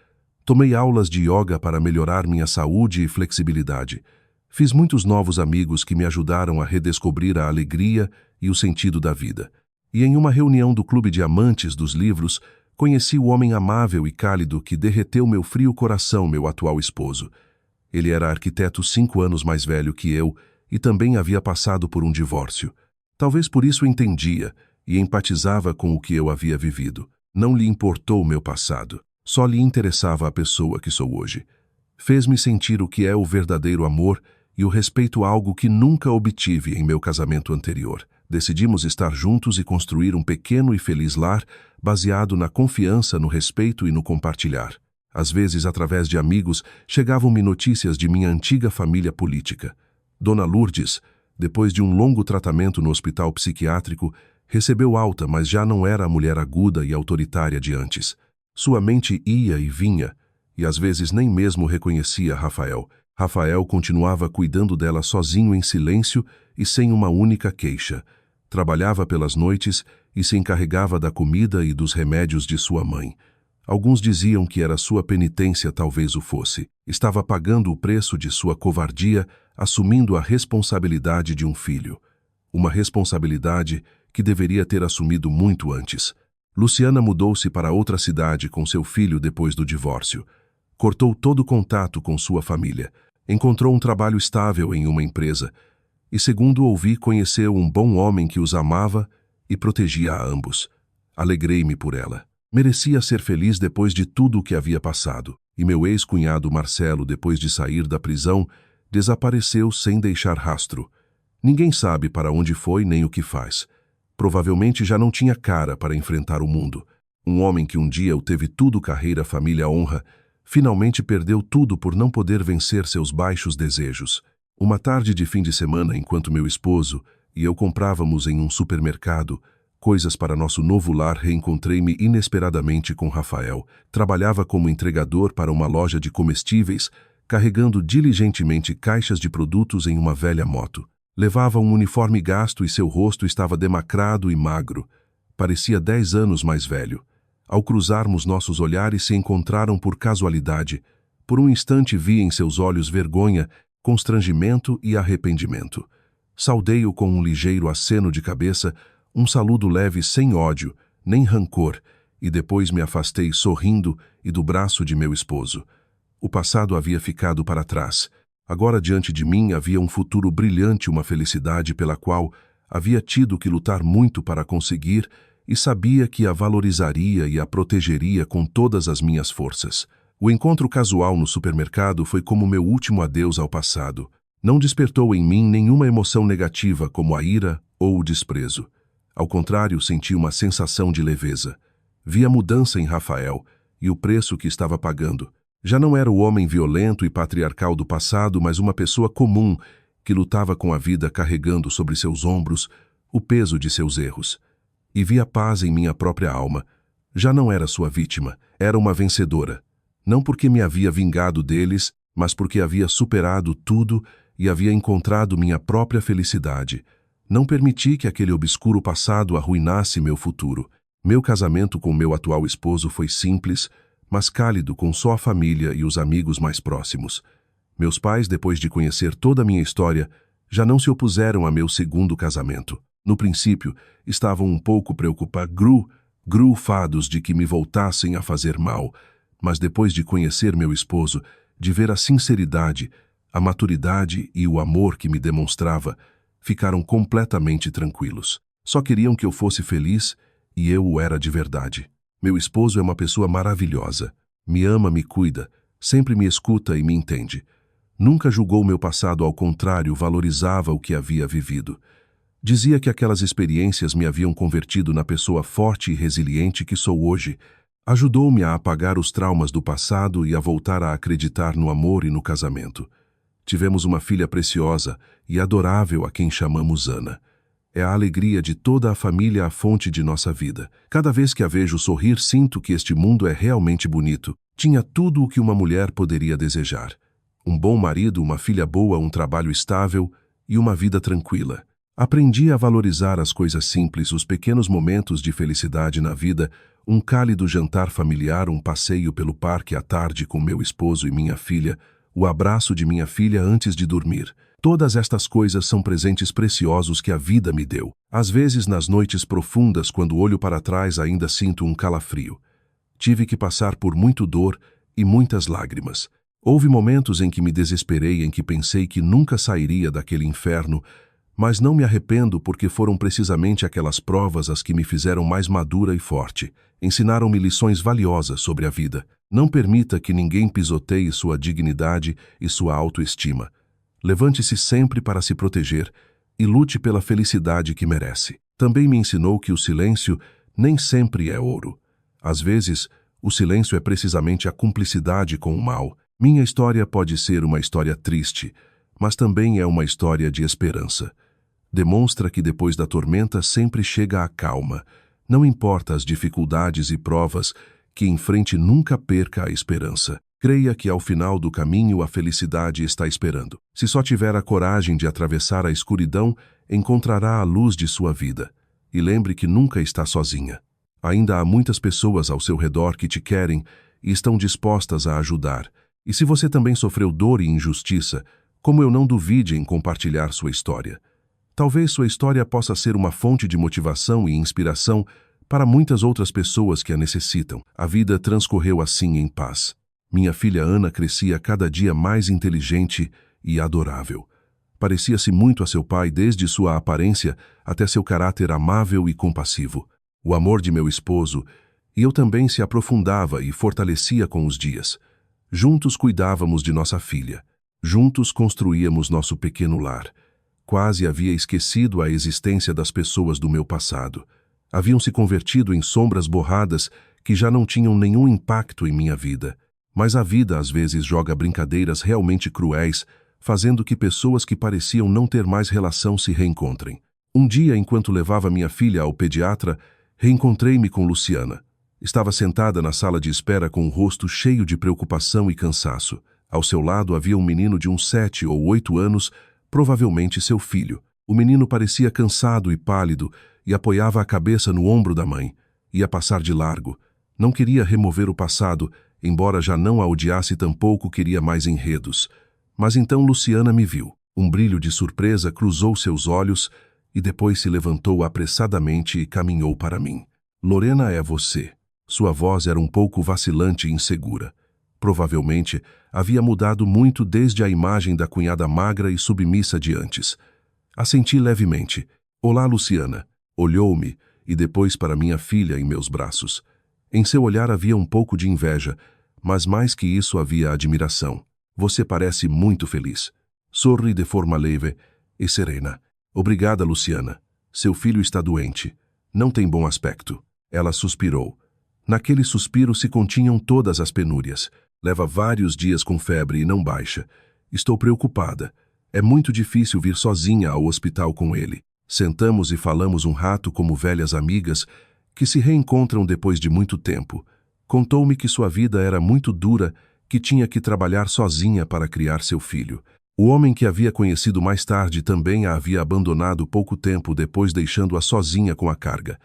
Tomei aulas de yoga para melhorar minha saúde e flexibilidade. Fiz muitos novos amigos que me ajudaram a redescobrir a alegria e o sentido da vida. E em uma reunião do Clube de Amantes dos Livros, conheci o homem amável e cálido que derreteu meu frio coração, meu atual esposo. Ele era arquiteto 5 anos mais velho que eu e também havia passado por um divórcio. Talvez por isso entendia e empatizava com o que eu havia vivido. Não lhe importou o meu passado, só lhe interessava a pessoa que sou hoje. Fez-me sentir o que é o verdadeiro amor e o respeito a algo que nunca obtive em meu casamento anterior. Decidimos estar juntos e construir um pequeno e feliz lar baseado na confiança, no respeito e no compartilhar. Às vezes, através de amigos, chegavam-me notícias de minha antiga família política. Dona Lourdes, depois de um longo tratamento no hospital psiquiátrico, recebeu alta, mas já não era a mulher aguda e autoritária de antes. Sua mente ia e vinha, e às vezes nem mesmo reconhecia Rafael. Rafael continuava cuidando dela sozinho, em silêncio e sem uma única queixa. Trabalhava pelas noites e se encarregava da comida e dos remédios de sua mãe. Alguns diziam que era sua penitência, talvez o fosse. Estava pagando o preço de sua covardia, assumindo a responsabilidade de um filho. Uma responsabilidade que deveria ter assumido muito antes. Luciana mudou-se para outra cidade com seu filho depois do divórcio. Cortou todo contato com sua família. Encontrou um trabalho estável em uma empresa. E, segundo ouvi, conheceu um bom homem que os amava e protegia a ambos. Alegrei-me por ela. Merecia ser feliz depois de tudo o que havia passado. E meu ex-cunhado Marcelo, depois de sair da prisão, desapareceu sem deixar rastro. Ninguém sabe para onde foi nem o que faz. Provavelmente já não tinha cara para enfrentar o mundo. Um homem que um dia o teve tudo, carreira, família, honra, finalmente perdeu tudo por não poder vencer seus baixos desejos. Uma tarde de fim de semana, enquanto meu esposo e eu comprávamos em um supermercado coisas para nosso novo lar, reencontrei-me inesperadamente com Rafael. Trabalhava como entregador para uma loja de comestíveis, carregando diligentemente caixas de produtos em uma velha moto. Levava um uniforme gasto e seu rosto estava demacrado e magro. Parecia 10 anos mais velho. Ao cruzarmos nossos olhares, se encontraram por casualidade. Por um instante vi em seus olhos vergonha, constrangimento e arrependimento. Saudei-o com um ligeiro aceno de cabeça, um saludo leve sem ódio, nem rancor, e depois me afastei sorrindo e do braço de meu esposo. O passado havia ficado para trás. Agora diante de mim havia um futuro brilhante, uma felicidade pela qual havia tido que lutar muito para conseguir e sabia que a valorizaria e a protegeria com todas as minhas forças. O encontro casual no supermercado foi como meu último adeus ao passado. Não despertou em mim nenhuma emoção negativa como a ira ou o desprezo. Ao contrário, senti uma sensação de leveza. Vi a mudança em Rafael e o preço que estava pagando. Já não era o homem violento e patriarcal do passado, mas uma pessoa comum que lutava com a vida carregando sobre seus ombros o peso de seus erros. E vi a paz em minha própria alma. Já não era sua vítima, era uma vencedora. Não porque me havia vingado deles, mas porque havia superado tudo e havia encontrado minha própria felicidade. Não permiti que aquele obscuro passado arruinasse meu futuro. Meu casamento com meu atual esposo foi simples, mas cálido, com só a família e os amigos mais próximos. Meus pais, depois de conhecer toda a minha história, já não se opuseram a meu segundo casamento. No princípio, estavam um pouco preocupados, grufados de que me voltassem a fazer mal, mas depois de conhecer meu esposo, de ver a sinceridade, a maturidade e o amor que me demonstrava, ficaram completamente tranquilos. Só queriam que eu fosse feliz e eu o era de verdade. Meu esposo é uma pessoa maravilhosa. Me ama, me cuida, sempre me escuta e me entende. Nunca julgou meu passado, ao contrário, valorizava o que havia vivido. Dizia que aquelas experiências me haviam convertido na pessoa forte e resiliente que sou hoje. Ajudou-me a apagar os traumas do passado e a voltar a acreditar no amor e no casamento. Tivemos uma filha preciosa e adorável a quem chamamos Ana. É a alegria de toda a família a fonte de nossa vida. Cada vez que a vejo sorrir, sinto que este mundo é realmente bonito. Tinha tudo o que uma mulher poderia desejar. Um bom marido, uma filha boa, um trabalho estável e uma vida tranquila. Aprendi a valorizar as coisas simples, os pequenos momentos de felicidade na vida, um cálido jantar familiar, um passeio pelo parque à tarde com meu esposo e minha filha, o abraço de minha filha antes de dormir. Todas estas coisas são presentes preciosos que a vida me deu. Às vezes, nas noites profundas, quando olho para trás, ainda sinto um calafrio. Tive que passar por muito dor e muitas lágrimas. Houve momentos em que me desesperei, em que pensei que nunca sairia daquele inferno, mas não me arrependo porque foram precisamente aquelas provas as que me fizeram mais madura e forte. Ensinaram-me lições valiosas sobre a vida. Não permita que ninguém pisoteie sua dignidade e sua autoestima. Levante-se sempre para se proteger e lute pela felicidade que merece. Também me ensinou que o silêncio nem sempre é ouro. Às vezes, o silêncio é precisamente a cumplicidade com o mal. Minha história pode ser uma história triste, mas também é uma história de esperança. Demonstra que depois da tormenta sempre chega a calma. Não importa as dificuldades e provas, que enfrente nunca perca a esperança. Creia que ao final do caminho a felicidade está esperando. Se só tiver a coragem de atravessar a escuridão, encontrará a luz de sua vida. E lembre que nunca está sozinha. Ainda há muitas pessoas ao seu redor que te querem e estão dispostas a ajudar. E se você também sofreu dor e injustiça, como eu, não duvide em compartilhar sua história. Talvez sua história possa ser uma fonte de motivação e inspiração para muitas outras pessoas que a necessitam. A vida transcorreu assim em paz. Minha filha Ana crescia cada dia mais inteligente e adorável. Parecia-se muito a seu pai desde sua aparência até seu caráter amável e compassivo. O amor de meu esposo e eu também se aprofundava e fortalecia com os dias. Juntos cuidávamos de nossa filha. Juntos construíamos nosso pequeno lar. Quase havia esquecido a existência das pessoas do meu passado. Haviam se convertido em sombras borradas que já não tinham nenhum impacto em minha vida. Mas a vida às vezes joga brincadeiras realmente cruéis, fazendo que pessoas que pareciam não ter mais relação se reencontrem. Um dia, enquanto levava minha filha ao pediatra, reencontrei-me com Luciana. Estava sentada na sala de espera com o rosto cheio de preocupação e cansaço. Ao seu lado havia um menino de uns 7 ou 8 anos, provavelmente seu filho. O menino parecia cansado e pálido e apoiava a cabeça no ombro da mãe. Ia passar de largo. Não queria remover o passado, embora já não a odiasse, tampouco queria mais enredos. Mas então Luciana me viu. Um brilho de surpresa cruzou seus olhos e depois se levantou apressadamente e caminhou para mim. Lorena, é você. Sua voz era um pouco vacilante e insegura. Provavelmente havia mudado muito desde a imagem da cunhada magra e submissa de antes. Assenti levemente. Olá, Luciana. Olhou-me e depois para minha filha em meus braços. Em seu olhar havia um pouco de inveja, mas mais que isso havia admiração. Você parece muito feliz. Sorri de forma leve e serena. Obrigada, Luciana. Seu filho está doente. Não tem bom aspecto. Ela suspirou. Naquele suspiro se continham todas as penúrias. Leva vários dias com febre e não baixa. Estou preocupada. É muito difícil vir sozinha ao hospital com ele. Sentamos e falamos um rato como velhas amigas que se reencontram depois de muito tempo. Contou-me que sua vida era muito dura, que tinha que trabalhar sozinha para criar seu filho. O homem que havia conhecido mais tarde também a havia abandonado pouco tempo depois, deixando-a sozinha com a carga.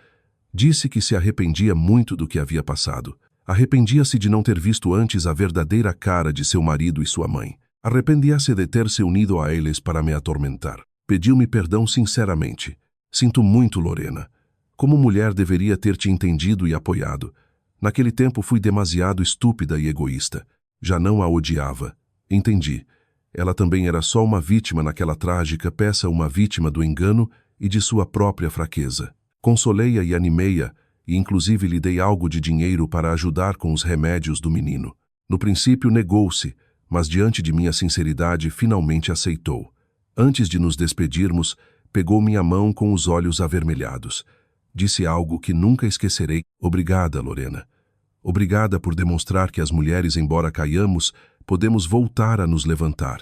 Disse que se arrependia muito do que havia passado. Arrependia-se de não ter visto antes a verdadeira cara de seu marido e sua mãe. Arrependia-se de ter se unido a eles para me atormentar. Pediu-me perdão sinceramente. Sinto muito, Lorena. Como mulher deveria ter te entendido e apoiado. Naquele tempo fui demasiado estúpida e egoísta. Já não a odiava. Entendi. Ela também era só uma vítima naquela trágica peça, uma vítima do engano e de sua própria fraqueza. Consolei-a e animei-a, e inclusive lhe dei algo de dinheiro para ajudar com os remédios do menino. No princípio negou-se, mas diante de minha sinceridade finalmente aceitou. Antes de nos despedirmos, pegou minha mão com os olhos avermelhados. Disse algo que nunca esquecerei. Obrigada, Lorena. Obrigada por demonstrar que as mulheres, embora caiamos, podemos voltar a nos levantar.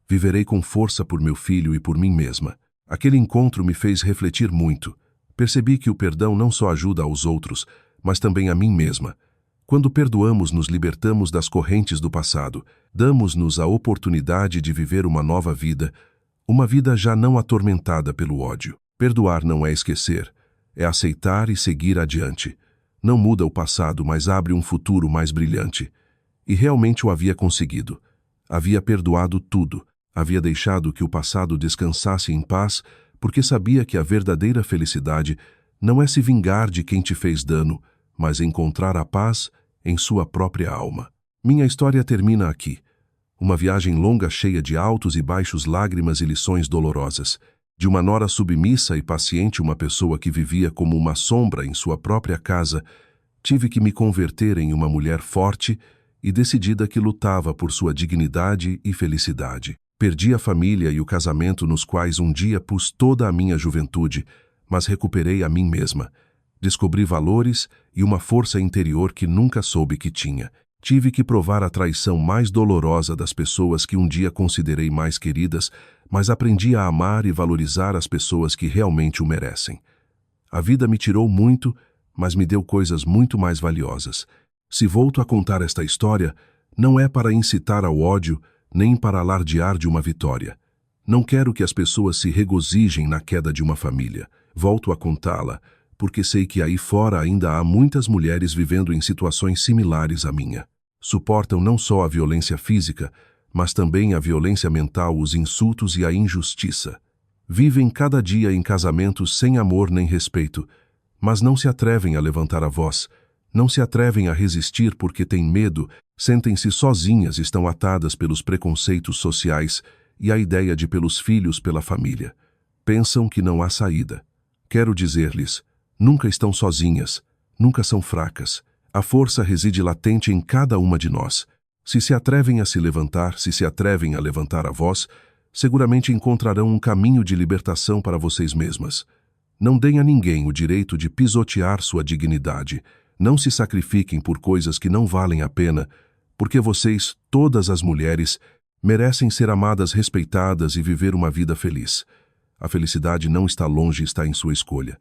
Viverei com força por meu filho e por mim mesma. Aquele encontro me fez refletir muito. Percebi que o perdão não só ajuda aos outros, mas também a mim mesma. Quando perdoamos, nos libertamos das correntes do passado, damos-nos a oportunidade de viver uma nova vida, uma vida já não atormentada pelo ódio. Perdoar não é esquecer, é aceitar e seguir adiante. Não muda o passado, mas abre um futuro mais brilhante. E realmente o havia conseguido. Havia perdoado tudo, havia deixado que o passado descansasse em paz, porque sabia que a verdadeira felicidade não é se vingar de quem te fez dano, mas encontrar a paz em sua própria alma. Minha história termina aqui. Uma viagem longa cheia de altos e baixos, lágrimas e lições dolorosas. De uma nora submissa e paciente, uma pessoa que vivia como uma sombra em sua própria casa, tive que me converter em uma mulher forte e decidida que lutava por sua dignidade e felicidade. Perdi a família e o casamento nos quais um dia pus toda a minha juventude, mas recuperei a mim mesma. Descobri valores e uma força interior que nunca soube que tinha. Tive que provar a traição mais dolorosa das pessoas que um dia considerei mais queridas, mas aprendi a amar e valorizar as pessoas que realmente o merecem. A vida me tirou muito, mas me deu coisas muito mais valiosas. Se volto a contar esta história, não é para incitar ao ódio, nem para alardear de uma vitória. Não quero que as pessoas se regozijem na queda de uma família. Volto a contá-la, porque sei que aí fora ainda há muitas mulheres vivendo em situações similares à minha. Suportam não só a violência física, mas também a violência mental, os insultos e a injustiça. Vivem cada dia em casamentos sem amor nem respeito, mas não se atrevem a levantar a voz, não se atrevem a resistir porque têm medo, sentem-se sozinhas, estão atadas pelos preconceitos sociais e a ideia de pelos filhos, pela família. Pensam que não há saída. Quero dizer-lhes, nunca estão sozinhas, nunca são fracas. A força reside latente em cada uma de nós. Se se atrevem a se levantar, se se atrevem a levantar a voz, seguramente encontrarão um caminho de libertação para vocês mesmas. Não deem a ninguém o direito de pisotear sua dignidade. Não se sacrifiquem por coisas que não valem a pena, porque vocês, todas as mulheres, merecem ser amadas, respeitadas e viver uma vida feliz. A felicidade não está longe, está em sua escolha.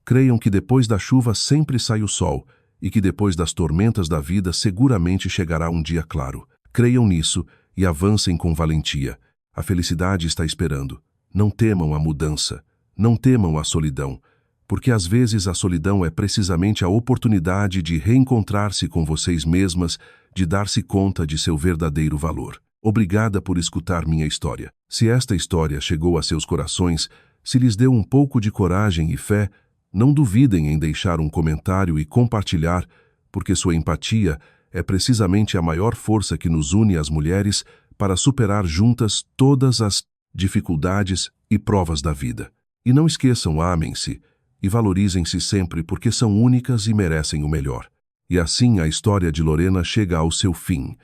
Creiam que depois da chuva sempre sai o sol, e que depois das tormentas da vida seguramente chegará um dia claro. Creiam nisso e avancem com valentia. A felicidade está esperando. Não temam a mudança. Não temam a solidão, porque às vezes a solidão é precisamente a oportunidade de reencontrar-se com vocês mesmas, de dar-se conta de seu verdadeiro valor. Obrigada por escutar minha história. Se esta história chegou a seus corações, se lhes deu um pouco de coragem e fé, não duvidem em deixar um comentário e compartilhar, porque sua empatia é precisamente a maior força que nos une às mulheres para superar juntas todas as dificuldades e provas da vida. E não esqueçam, amem-se e valorizem-se sempre, porque são únicas e merecem o melhor. E assim a história de Lorena chega ao seu fim.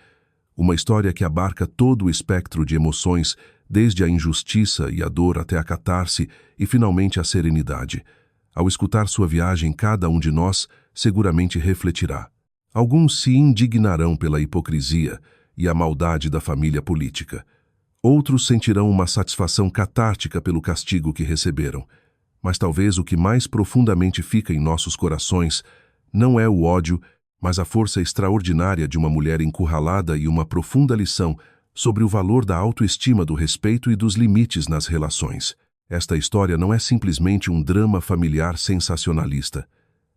Uma história que abarca todo o espectro de emoções, desde a injustiça e a dor até a catarse e finalmente a serenidade. Ao escutar sua viagem, cada um de nós seguramente refletirá. Alguns se indignarão pela hipocrisia e a maldade da família política. Outros sentirão uma satisfação catártica pelo castigo que receberam. Mas talvez o que mais profundamente fica em nossos corações não é o ódio, mas a força extraordinária de uma mulher encurralada e uma profunda lição sobre o valor da autoestima, do respeito e dos limites nas relações. Esta história não é simplesmente um drama familiar sensacionalista.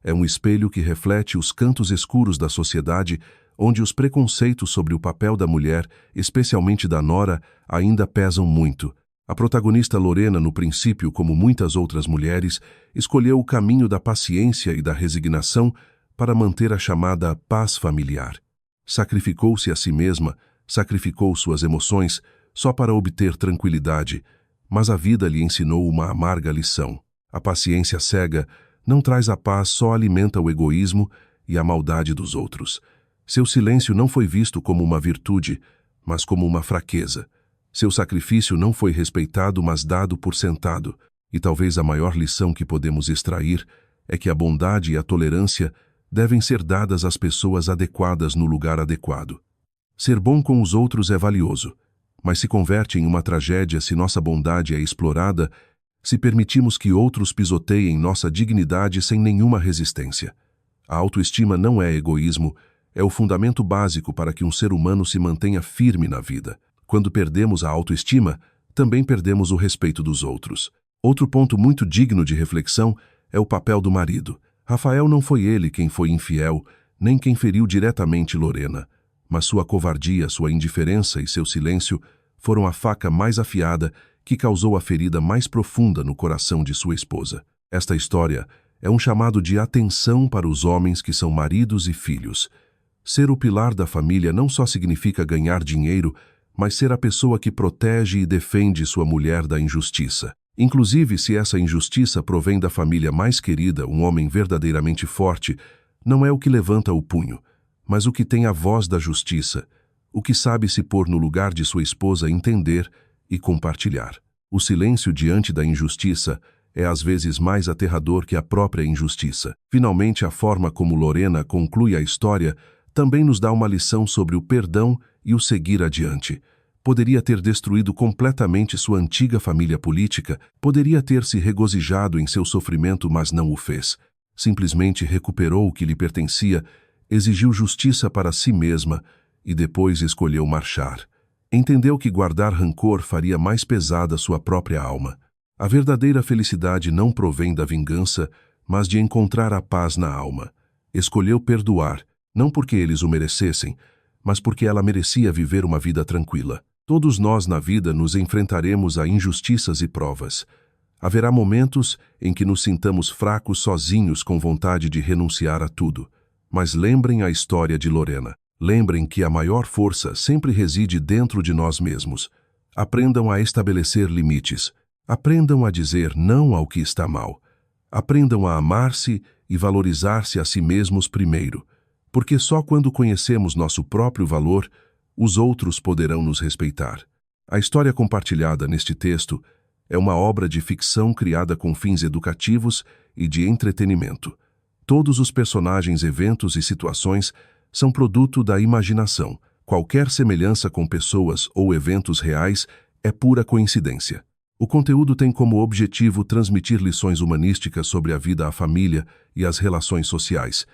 É um espelho que reflete os cantos escuros da sociedade, onde os preconceitos sobre o papel da mulher, especialmente da nora, ainda pesam muito. A protagonista Lorena, no princípio, como muitas outras mulheres, escolheu o caminho da paciência e da resignação para manter a chamada paz familiar. Sacrificou-se a si mesma, sacrificou suas emoções, só para obter tranquilidade, mas a vida lhe ensinou uma amarga lição. A paciência cega não traz a paz, só alimenta o egoísmo e a maldade dos outros. Seu silêncio não foi visto como uma virtude, mas como uma fraqueza. Seu sacrifício não foi respeitado, mas dado por sentado. E talvez a maior lição que podemos extrair é que a bondade e a tolerância devem ser dadas às pessoas adequadas no lugar adequado. Ser bom com os outros é valioso, mas se converte em uma tragédia se nossa bondade é explorada, se permitimos que outros pisoteiem nossa dignidade sem nenhuma resistência. A autoestima não é egoísmo, é o fundamento básico para que um ser humano se mantenha firme na vida. Quando perdemos a autoestima, também perdemos o respeito dos outros. Outro ponto muito digno de reflexão é o papel do marido. Rafael não foi ele quem foi infiel, nem quem feriu diretamente Lorena, mas sua covardia, sua indiferença e seu silêncio foram a faca mais afiada que causou a ferida mais profunda no coração de sua esposa. Esta história é um chamado de atenção para os homens que são maridos e filhos. Ser o pilar da família não só significa ganhar dinheiro, mas ser a pessoa que protege e defende sua mulher da injustiça. Inclusive, se essa injustiça provém da família mais querida, um homem verdadeiramente forte, não é o que levanta o punho, mas o que tem a voz da justiça, o que sabe se pôr no lugar de sua esposa, entender e compartilhar. O silêncio diante da injustiça é às vezes mais aterrador que a própria injustiça. Finalmente, a forma como Lorena conclui a história também nos dá uma lição sobre o perdão e o seguir adiante. Poderia ter destruído completamente sua antiga família política, poderia ter se regozijado em seu sofrimento, mas não o fez. Simplesmente recuperou o que lhe pertencia, exigiu justiça para si mesma e depois escolheu marchar. Entendeu que guardar rancor faria mais pesada sua própria alma. A verdadeira felicidade não provém da vingança, mas de encontrar a paz na alma. Escolheu perdoar, não porque eles o merecessem, mas porque ela merecia viver uma vida tranquila. Todos nós na vida nos enfrentaremos a injustiças e provas. Haverá momentos em que nos sintamos fracos sozinhos com vontade de renunciar a tudo. Mas lembrem a história de Lorena. Lembrem que a maior força sempre reside dentro de nós mesmos. Aprendam a estabelecer limites. Aprendam a dizer não ao que está mal. Aprendam a amar-se e valorizar-se a si mesmos primeiro. Porque só quando conhecemos nosso próprio valor, os outros poderão nos respeitar. A história compartilhada neste texto é uma obra de ficção criada com fins educativos e de entretenimento. Todos os personagens, eventos e situações são produto da imaginação. Qualquer semelhança com pessoas ou eventos reais é pura coincidência. O conteúdo tem como objetivo transmitir lições humanísticas sobre a vida, a família e as relações sociais,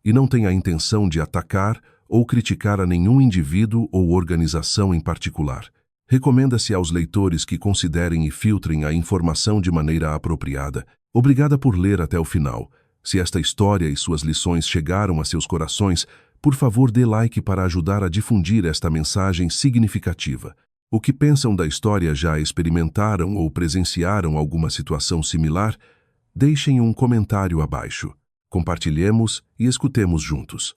e não tem a intenção de atacar ou criticar a nenhum indivíduo ou organização em particular. Recomenda-se aos leitores que considerem e filtrem a informação de maneira apropriada. Obrigada por ler até o final. Se esta história e suas lições chegaram a seus corações, por favor dê like para ajudar a difundir esta mensagem significativa. O que pensam da história? Já experimentaram ou presenciaram alguma situação similar? Deixem um comentário abaixo. Compartilhemos e escutemos juntos.